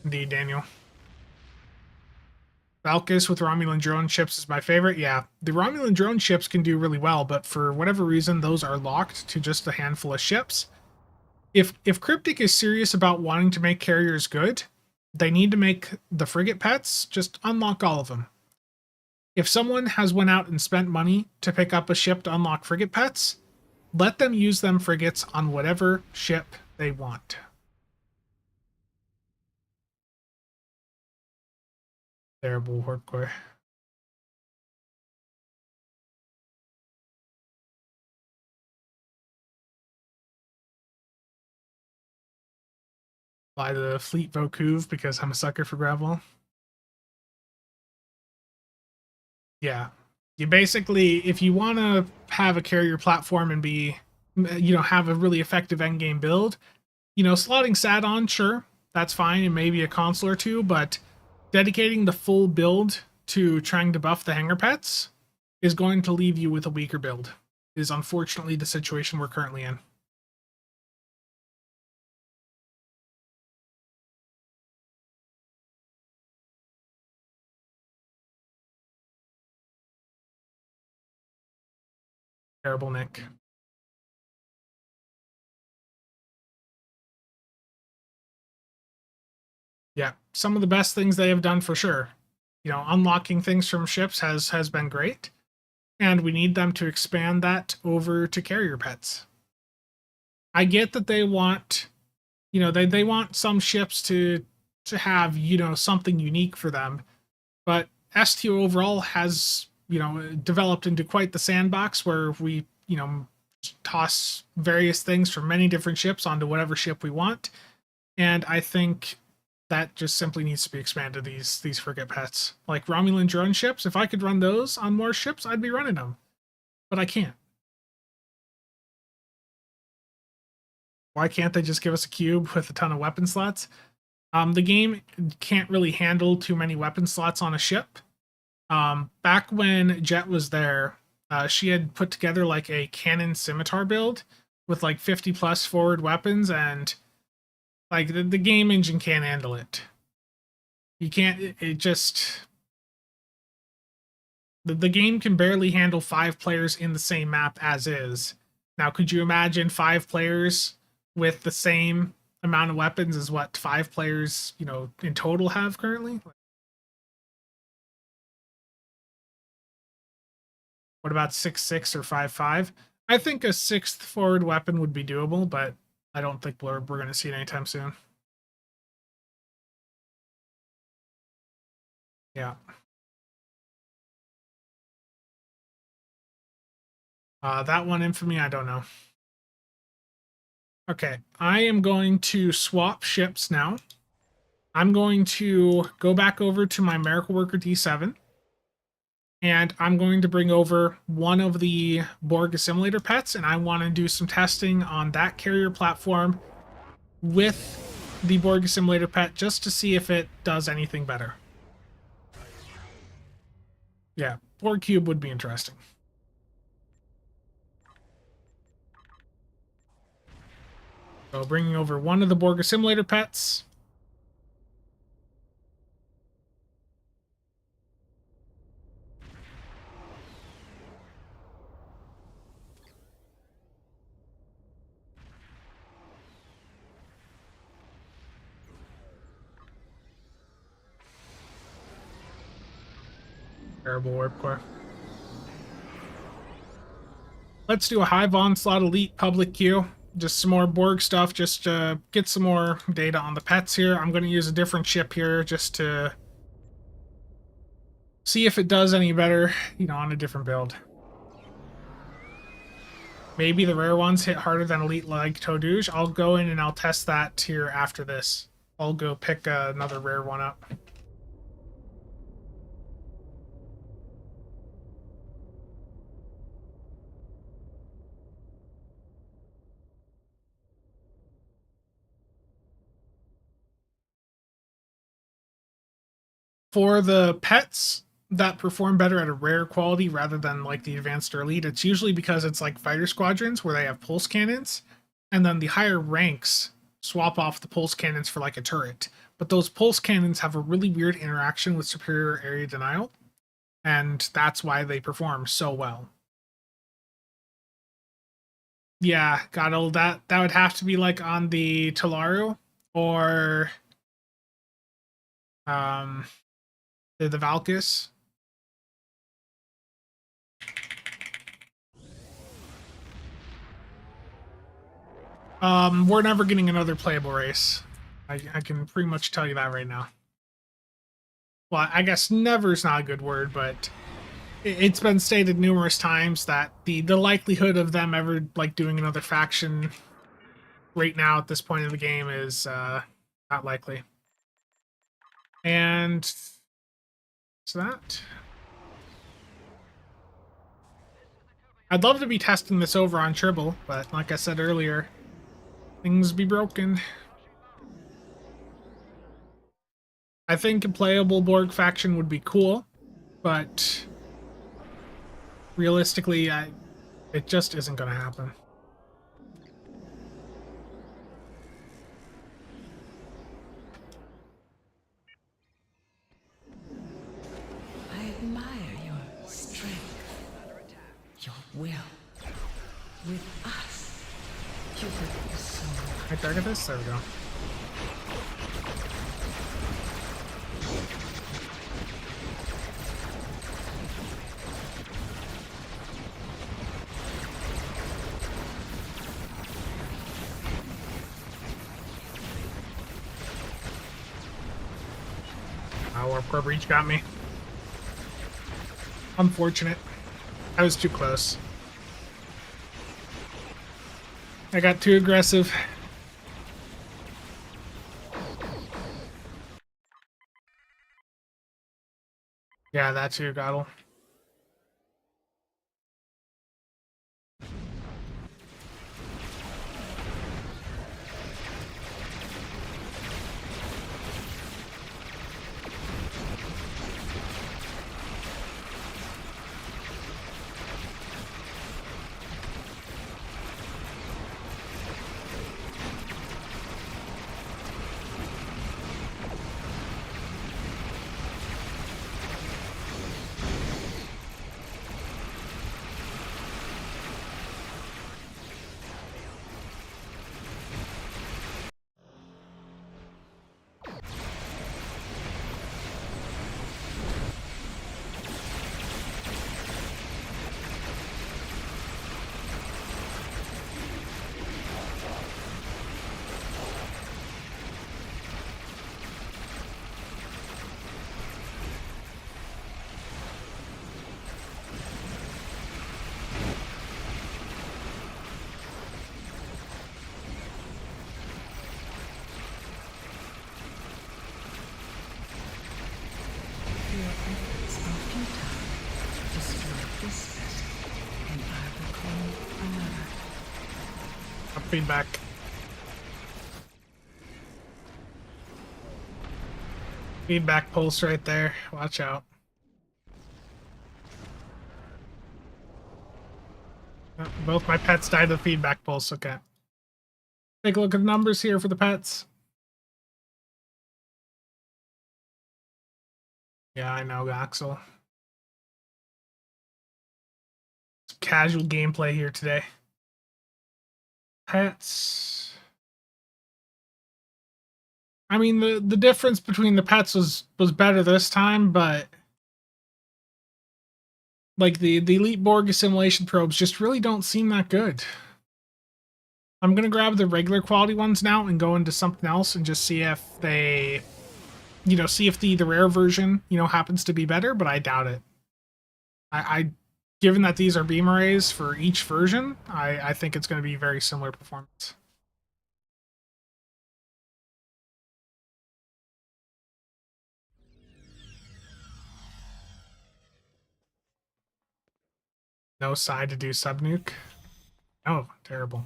Indeed, Daniel. Valkys with Romulan drone ships is my favorite. Yeah, the Romulan drone ships can do really well, but for whatever reason, those are locked to just a handful of ships. If Cryptic is serious about wanting to make carriers good, they need to make the frigate pets, just unlock all of them. If someone has went out and spent money to pick up a ship to unlock frigate pets, let them use them frigates on whatever ship they want. Terrible warp core. Buy the Fleet Vokuv because I'm a sucker for gravel. Yeah. You basically, if you want to have a carrier platform and be, have a really effective endgame build, slotting SAT on, sure, that's fine, and maybe a console or two, but dedicating the full build to trying to buff the hanger pets is going to leave you with a weaker build, is unfortunately the situation we're currently in. Terrible, Nick. Yeah, some of the best things they have done for sure. Unlocking things from ships has been great, and we need them to expand that over to carrier pets. I get that they want, they want some ships to have, something unique for them, but STO overall has, developed into quite the sandbox where we, toss various things from many different ships onto whatever ship we want, and I think that just simply needs to be expanded. These frigate pets, like Romulan drone ships, if I could run those on more ships, I'd be running them, but I can't. Why can't they just give us a cube with a ton of weapon slots? The game can't really handle too many weapon slots on a ship. Back when Jet was there, she had put together like a cannon scimitar build with like 50 plus forward weapons, and like the game engine can't handle it. You can't, it just, the game can barely handle 5 players in the same map as is. Now, could you imagine 5 players with the same amount of weapons as what 5 players, in total have currently? What about 6-6 or 5-5? I think a 6th forward weapon would be doable, but I don't think we're going to see it anytime soon. Yeah. That one infamy, I don't know. Okay, I am going to swap ships now. I'm going to go back over to my Miracle Worker D7. And I'm going to bring over one of the Borg Assimilator pets, and I want to do some testing on that carrier platform with the Borg Assimilator pet just to see if it does anything better. Yeah, Borg Cube would be interesting. So bringing over one of the Borg Assimilator pets. Terrible warp core. Let's do a Hive Onslaught Elite public queue. Just some more Borg stuff, just to get some more data on the pets here. I'm going to use a different ship here just to see if it does any better, on a different build. Maybe the rare ones hit harder than Elite like Toduge. I'll go in and I'll test that here after this. I'll go pick another rare one up. For the pets that perform better at a rare quality rather than like the advanced or elite, it's usually because it's like fighter squadrons where they have pulse cannons, and then the higher ranks swap off the pulse cannons for like a turret. But those pulse cannons have a really weird interaction with superior area denial, and that's why they perform so well. Yeah, God, that would have to be like on the Talaru or the Valkys. We're never getting another playable race. I can pretty much tell you that right now. Well, I guess never is not a good word, but it's been stated numerous times that the likelihood of them ever like doing another faction right now at this point in the game is Not likely. And so that. I'd love to be testing this over on Tribble, but like I said earlier, things be broken. I think a playable Borg faction would be cool, but realistically, it just isn't going to happen. I admire your strength, your will. With us, you would be so Can I target this? There we go. Warp Core Breach got me. Unfortunate. I was too close. I got too aggressive. Yeah, that too, Gottle. Your efforts are futile to destroy this vessel, and I will call another. Up feedback. Feedback pulse right there. Watch out. Both my pets died of feedback pulse. Okay. Take a look at the numbers here for the pets. Yeah, I know, Axel. Some casual gameplay here today. Pets. I mean, the difference between the pets was better this time, but like the Elite Borg assimilation probes just really don't seem that good. I'm gonna grab the regular quality ones now and go into something else and just see if they, see if the rare version, happens to be better, but I doubt it. I given that these are beam arrays for each version, I think it's going to be very similar performance. No side to do subnuke. Oh, terrible.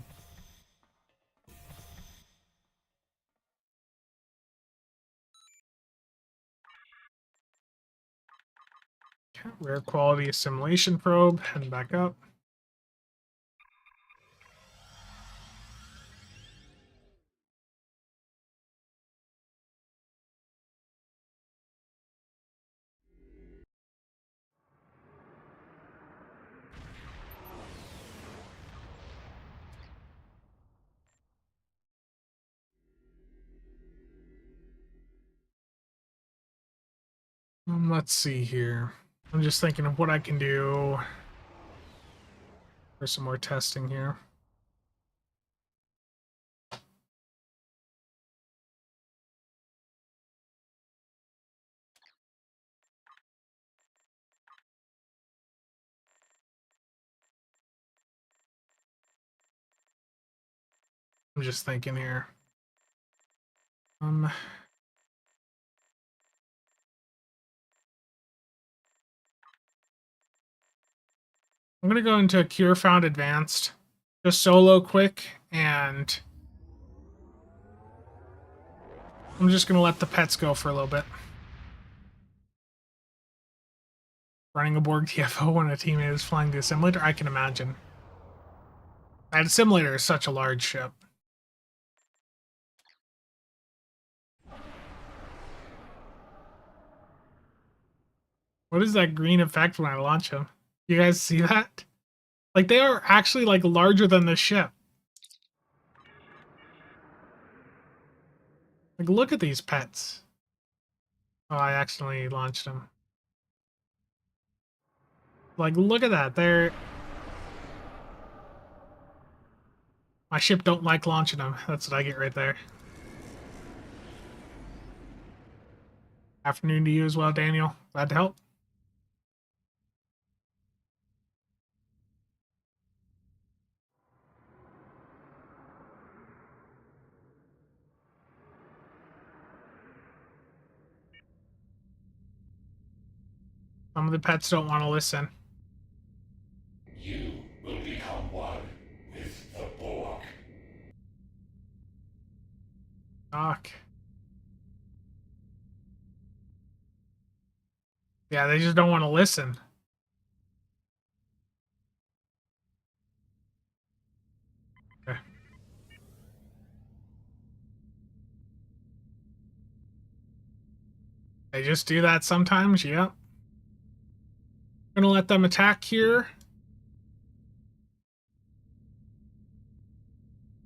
Okay, rare quality assimilation probe, heading back up. Let's see here. I'm just thinking of what I can do for some more testing here. I'm just thinking here. I'm gonna go into Cure Found Advanced, just solo quick, and I'm just gonna let the pets go for a little bit. Running a Borg TFO when a teammate is flying the Assimilator, I can imagine. That Assimilator is such a large ship. What is that green effect when I launch him? You guys see that? Like, they are actually, like, larger than the ship. Like, look at these pets. Oh, I accidentally launched them. Like, look at that. They're... My ship don't like launching them. That's what I get right there. Afternoon to you as well, Daniel. Glad to help. Some of the pets don't want to listen. You will become one with the Borg. Doc. Yeah, they just don't want to listen. Okay. They just do that sometimes, yep. Gonna let them attack here.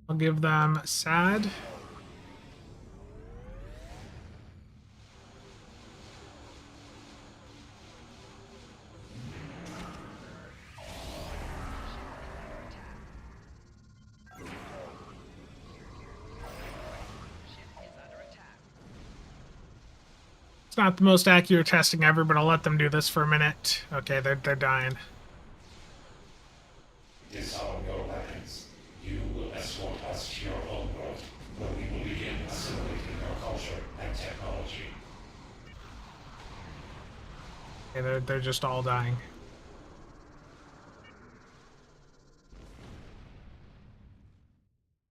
I'll give them sad. It's not the most accurate testing ever, but I'll let them do this for a minute. Okay, they're dying. Disarm your weapons. You will escort us to your own world, where we will begin assimilating your culture and technology. Okay, they're just all dying.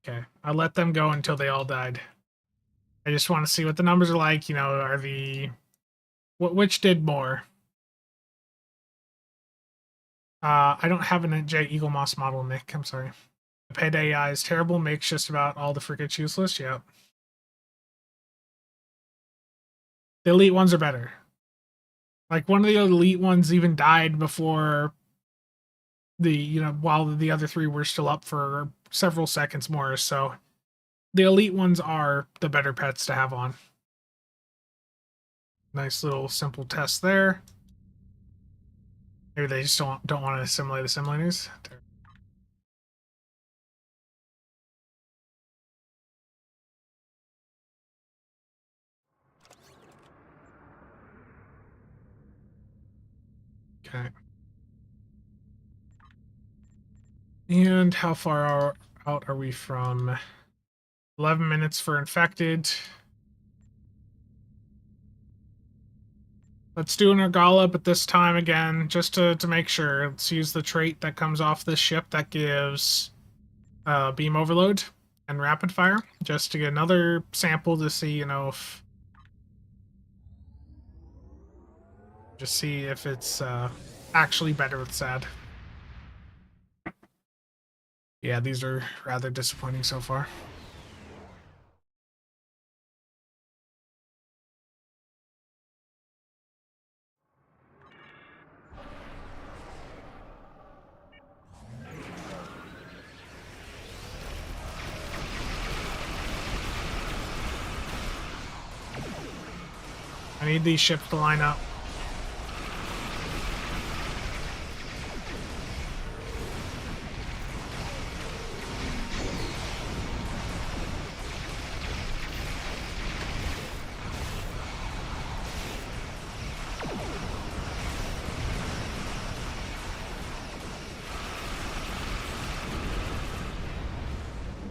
Okay, I let them go until they all died. I just want to see what the numbers are like. You know, are the... Which did more? I don't have an J Eagle Moss model, Nick. I'm sorry. The paid AI is terrible. Makes just about all the frigates useless. Yep. The elite ones are better. Like, one of the elite ones even died before the, you know, while the other three were still up for several seconds more. So the elite ones are the better pets to have on. Nice little simple test there. Maybe they just don't want to assimilate the simulators. Okay. And how far out are we from 11 minutes for infected? Let's do an Argala, but this time again, just to make sure. Let's use the trait that comes off this ship that gives beam overload and rapid fire, just to get another sample to see, you know, if... Just see if it's actually better with SAD. Yeah, these are rather disappointing so far. I need these ships to line up.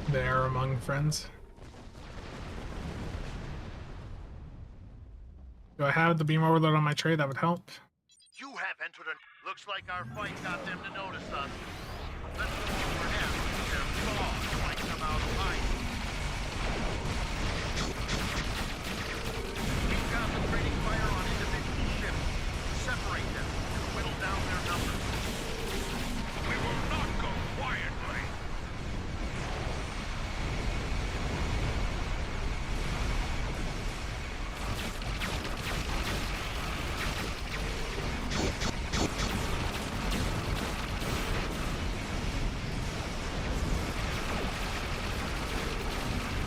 They are among friends. Do I have the beam overload on my tray? That would help. You have entered a... Looks like our fight got them to notice us. Let's go over and ask if their boss might come out of hiding. Keep concentrating fire on individual ships. Separate them and whittle down their numbers. We will not go quietly.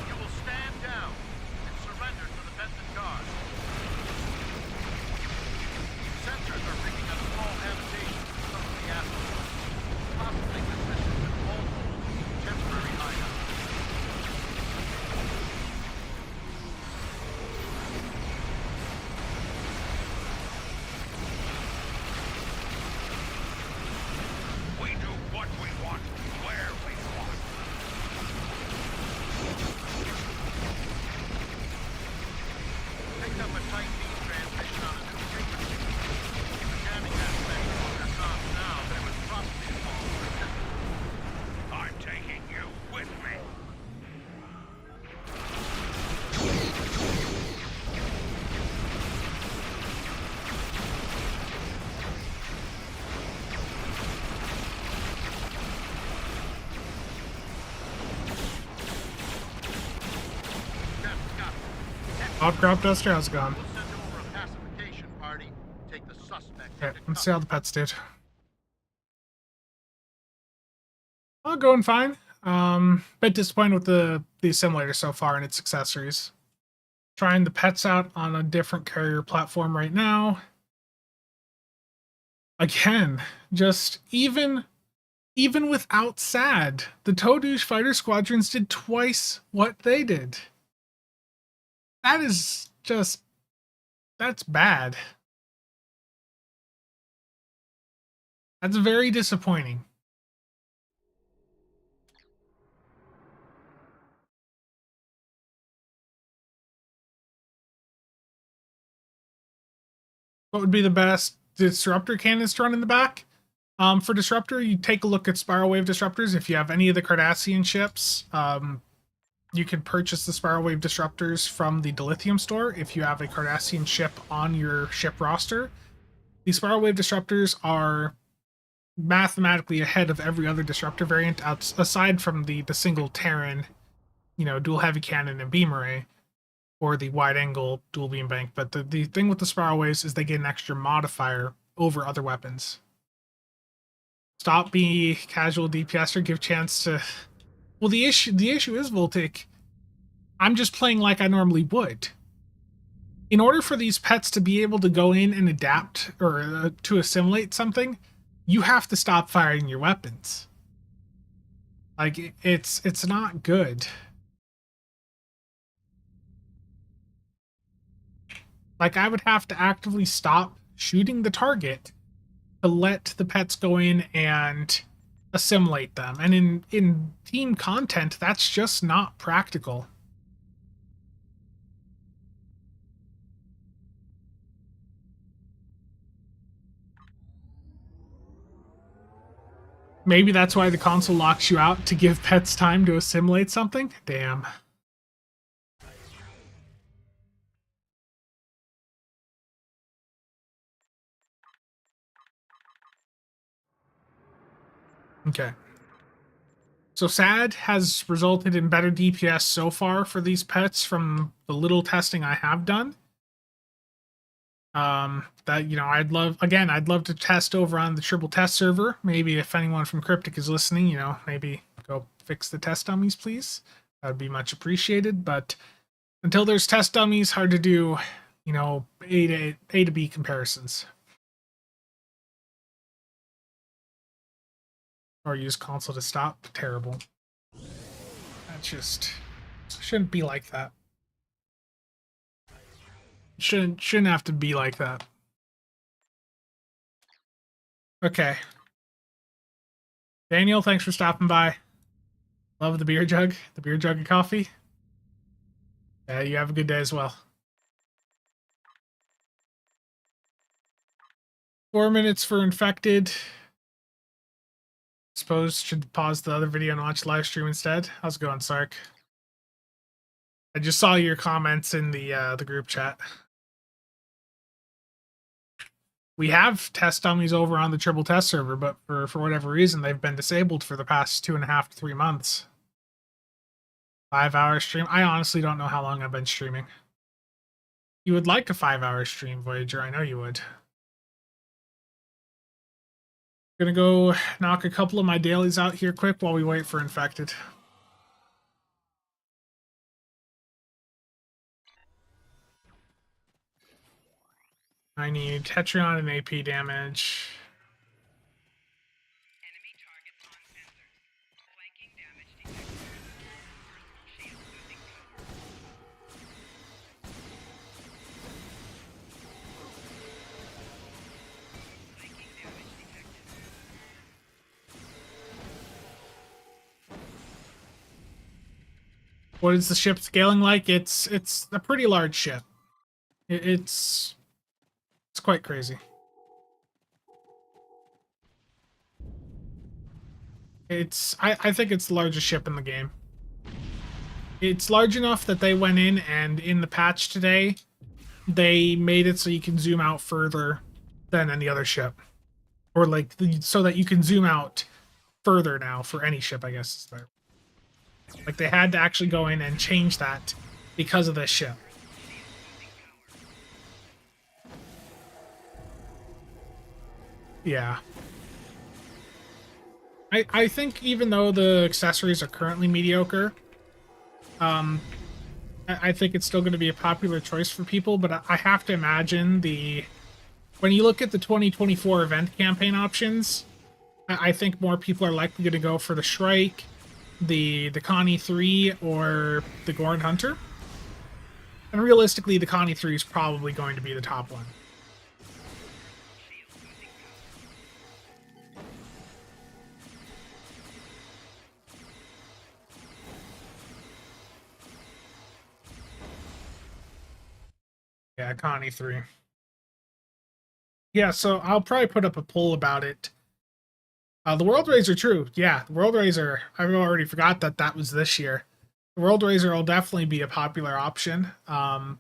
You will stand down and surrender to the Benton Guard. Sensors are picking up small habitations in some of the asteroids. Possibly consistent with multiple temporary hideouts. We do what we want, where we want. Picked up a tight beam transmission on a new frequency. The jamming aspect is on their comms now, but it was probably a small resistance. I'm taking you with me. Got it. Odd crop duster, how's it going? We'll send over a pacification party. Take the suspect Okay, into let's see how custody. the pets did. All going fine. Bit disappointed with the Assimilator so far and its accessories. Trying the pets out on a different carrier platform right now. Again, just even without SAD, the Todouche fighter squadrons did twice what they did. That is just, that's bad. That's very disappointing. What would be the best disruptor cannons to run in the back? For disruptor, you take a look at spiral wave disruptors. If you have any of the Cardassian ships, you can purchase the spiral wave disruptors from the Dilithium store if you have a Cardassian ship on your ship roster. The spiral wave disruptors are mathematically ahead of every other disruptor variant aside from the single Terran, dual heavy cannon and beam array, or the wide angle dual beam bank. But the thing with the spiral waves is they get an extra modifier over other weapons. Stop being casual DPS or give chance to... Well, the issue is, Voltic, I'm just playing like I normally would. In order for these pets to be able to go in and adapt or to assimilate something, you have to stop firing your weapons. Like, it's not good. Like, I would have to actively stop shooting the target to let the pets go in and assimilate them. And in team content, that's just not practical. Maybe that's why the console locks you out, to give pets time to assimilate something? Damn. Okay. So SAD has resulted in better DPS so far for these pets from the little testing I have done. I'd love to test over on the triple test server. Maybe if anyone from Cryptic is listening, maybe go fix the test dummies, please. That would be much appreciated. But until there's test dummies, hard to do, A to B comparisons. Or use console to stop. Terrible. That just shouldn't be like that. Shouldn't have to be like that. Okay. Daniel, thanks for stopping by. Love the beer jug of coffee. Yeah, you have a good day as well. 4 minutes for infected. Suppose should pause the other video and watch live stream instead. How's it going, Sark? I just saw your comments in the group chat. We have test dummies over on the triple test server, but for whatever reason, they've been disabled for the past 2.5 to 3 months. 5-hour stream. I honestly don't know how long I've been streaming. You would like a 5-hour stream, Voyager. I know you would. Gonna go knock a couple of my dailies out here quick while we wait for infected. I need Tetrion and AP damage. Enemy targets on sensors. Flanking damage detected. Shield losing power. Flanking damage detected. What is the ship scaling like? It's a pretty large ship. It's quite crazy. I think it's the largest ship in the game. It's large enough that they went in and in the patch today, they made it so you can zoom out further than any other ship. Or like so that you can zoom out further now for any ship, I guess is there. Like they had to actually go in and change that because of this ship. Yeah. I think even though the accessories are currently mediocre, I think it's still going to be a popular choice for people, but I have to imagine when you look at the 2024 event campaign options, I think more people are likely going to go for the Shrike, the Connie 3, or the Gorn Hunter. And realistically, the Connie 3 is probably going to be the top one. Yeah, Connie 3. Yeah, so I'll probably put up a poll about it. The World Raiser, true. Yeah, the World Raiser, I already forgot that was this year. The World Raiser will definitely be a popular option. But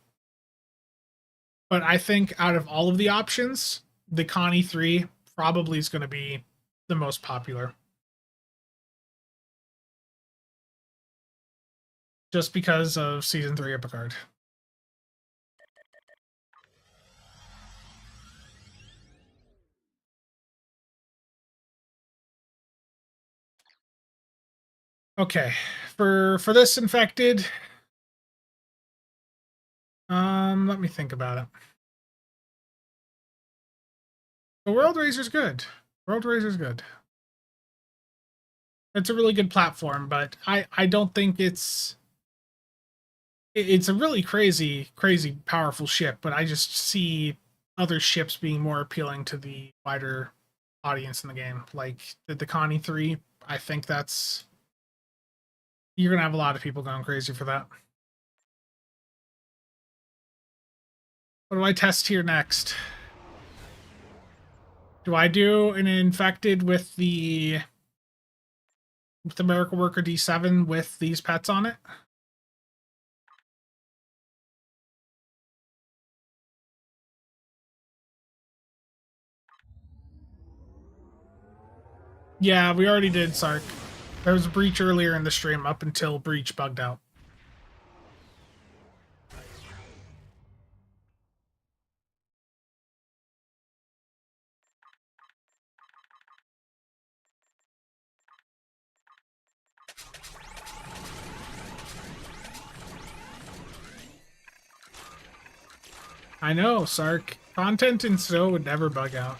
I think out of all of the options, the Connie 3 probably is going to be the most popular. Just because of Season 3 of Picard. Okay, for this infected, let me think about it. The World Raiser's good. World Raiser's good. It's a really good platform, but I don't think it's a really crazy powerful ship, but I just see other ships being more appealing to the wider audience in the game. Like the Connie 3, I think you're gonna have a lot of people going crazy for that. What do I test here next? Do I do an infected with the Miracle Worker D7 with these pets on it? Yeah, we already did, Sark. There was a breach earlier in the stream up until breach bugged out. I know, Sark. Content in SO would never bug out.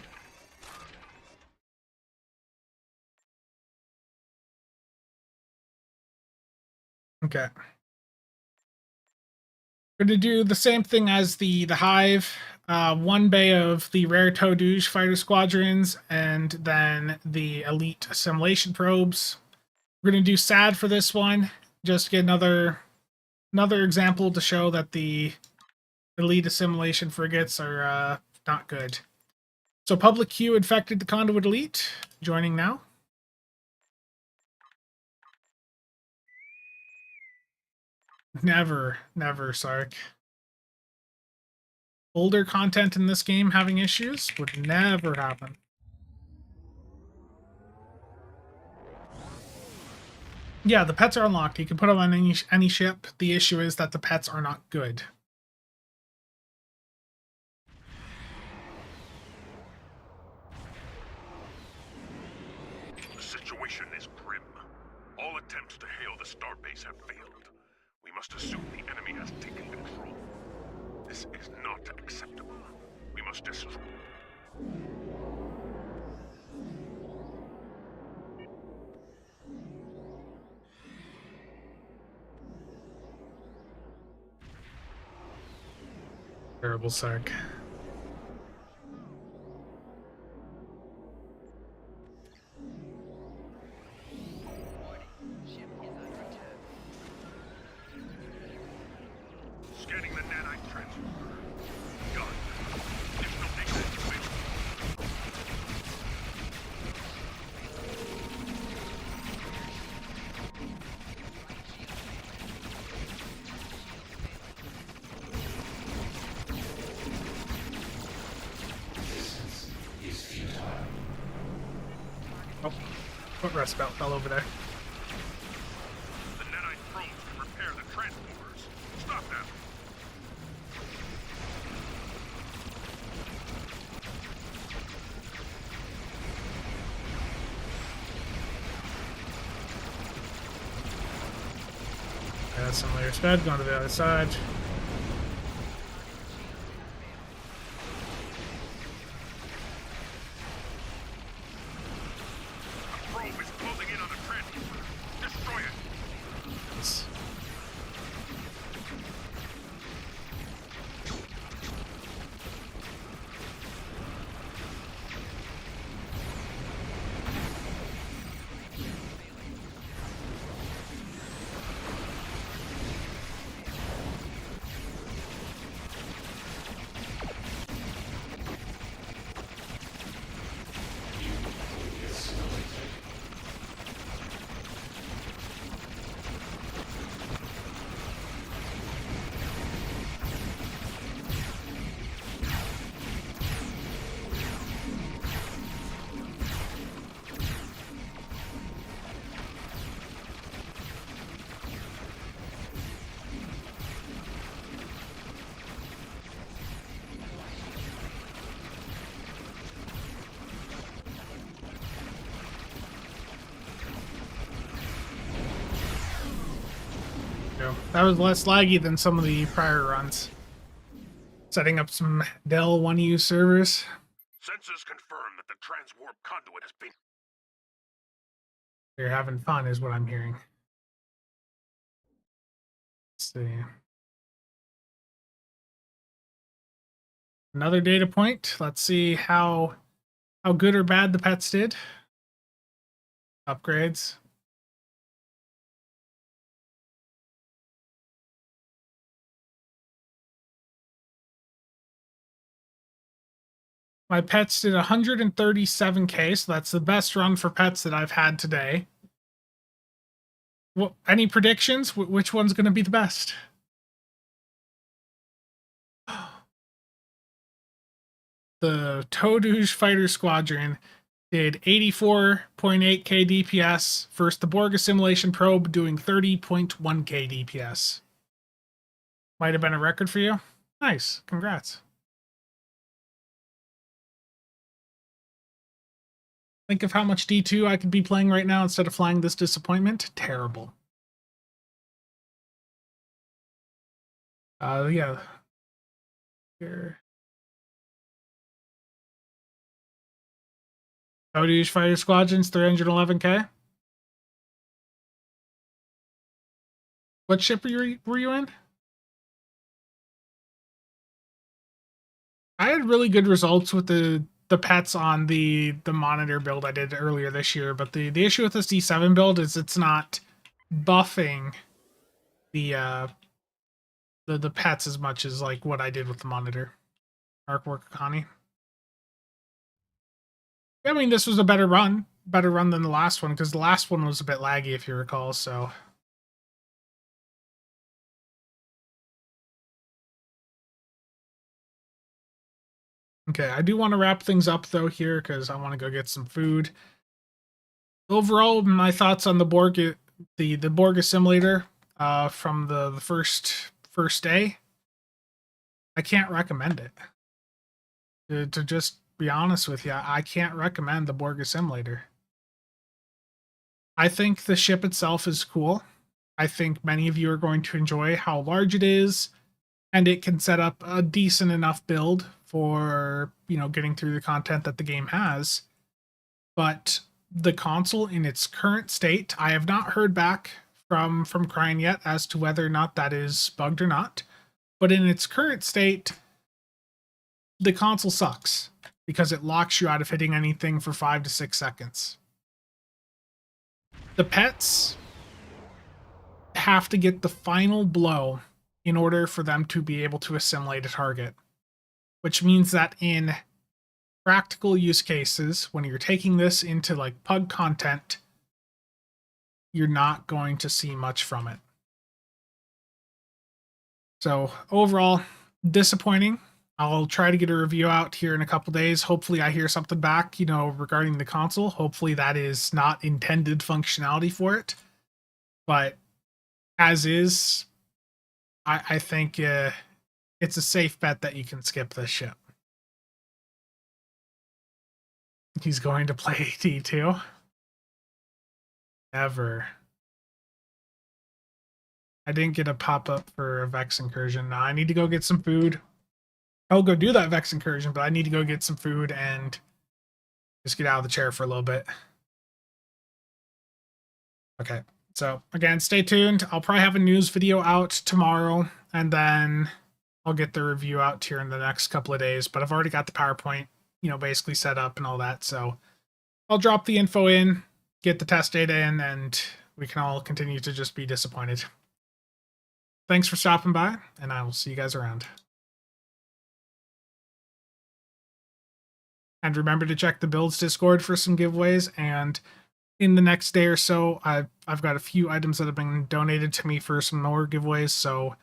Okay. We're going to do the same thing as the Hive. One bay of the rare Todouge fighter squadrons, and then the elite assimilation probes. We're going to do SAD for this one. Just get another example to show that the elite assimilation frigates are not good. So public queue infected the Conduit Elite. Joining now. Never, Sark. Older content in this game having issues would never happen. Yeah, the pets are unlocked. You can put them on any ship. The issue is that the pets are not good. The situation is grim. All attempts to hail the starbase have failed. We must assume the enemy has taken control. This is not acceptable. We must destroy. Terrible, Sark. Scanning the nanite transporter. Gun. Additional exit available. Resistance is futile. Oh, footrest belt fell over there. The nanite probes can repair the transporters. Stop them. That's some layer sped, going to the other side. The probe is closing in on the transporter. Destroy it. Yes. Go. That was less laggy than some of the prior runs. Setting up some Dell 1U servers. Sensors confirm that the transwarp conduit has been. You're having fun, is what I'm hearing. Let's see. Another data point. Let's see how good or bad the pets did. Upgrades. My pets did 137k, so that's the best run for pets that I've had today. Well, any predictions? Which one's going to be the best? The Toduj Fighter Squadron did 84.8k DPS versus the Borg Assimilation Probe doing 30.1k DPS. Might have been a record for you. Nice. Congrats. Think of how much D2 I could be playing right now instead of flying this disappointment. Terrible. Yeah. Here. Toduj Fighter Squadrons, 311k. What ship were you in? I had really good results with the pets on the monitor build I did earlier this year, but the issue with this D7 build is it's not buffing the pets as much as like what I did with the monitor. Arc Work Connie. I mean, this was a better run than the last one, because the last one was a bit laggy, if you recall, so. Okay, I do want to wrap things up, though, here, because I want to go get some food. Overall, my thoughts on the Borg, the Borg Assimilator from the first day, I can't recommend it. To just be honest with you, I can't recommend the Borg Assimilator. I think the ship itself is cool. I think many of you are going to enjoy how large it is, and it can set up a decent enough build for, getting through the content that the game has. But the console in its current state, I have not heard back from Cryan yet as to whether or not that is bugged or not. But in its current state, the console sucks because it locks you out of hitting anything for 5 to 6 seconds. The pets have to get the final blow in order for them to be able to assimilate a target, which means that in practical use cases, when you're taking this into like pug content, you're not going to see much from it. So overall, disappointing. I'll try to get a review out here in a couple days. Hopefully I hear something back, regarding the console. Hopefully that is not intended functionality for it. But as is, I think it's a safe bet that you can skip this ship. He's going to play AT2? Never. I didn't get a pop-up for a Vex incursion. Now I need to go get some food. I'll go do that Vex incursion, but I need to go get some food and just get out of the chair for a little bit. Okay, so again, stay tuned. I'll probably have a news video out tomorrow, and then I'll get the review out here in the next couple of days. But I've already got the PowerPoint, basically set up and all that. So I'll drop the info in, get the test data in, and we can all continue to just be disappointed. Thanks for stopping by, and I will see you guys around. And remember to check the Builds Discord for some giveaways. And in the next day or so, I've got a few items that have been donated to me for some more giveaways. So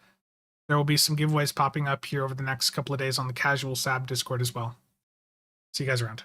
there will be some giveaways popping up here over the next couple of days on the Casual Sab Discord as well. See you guys around.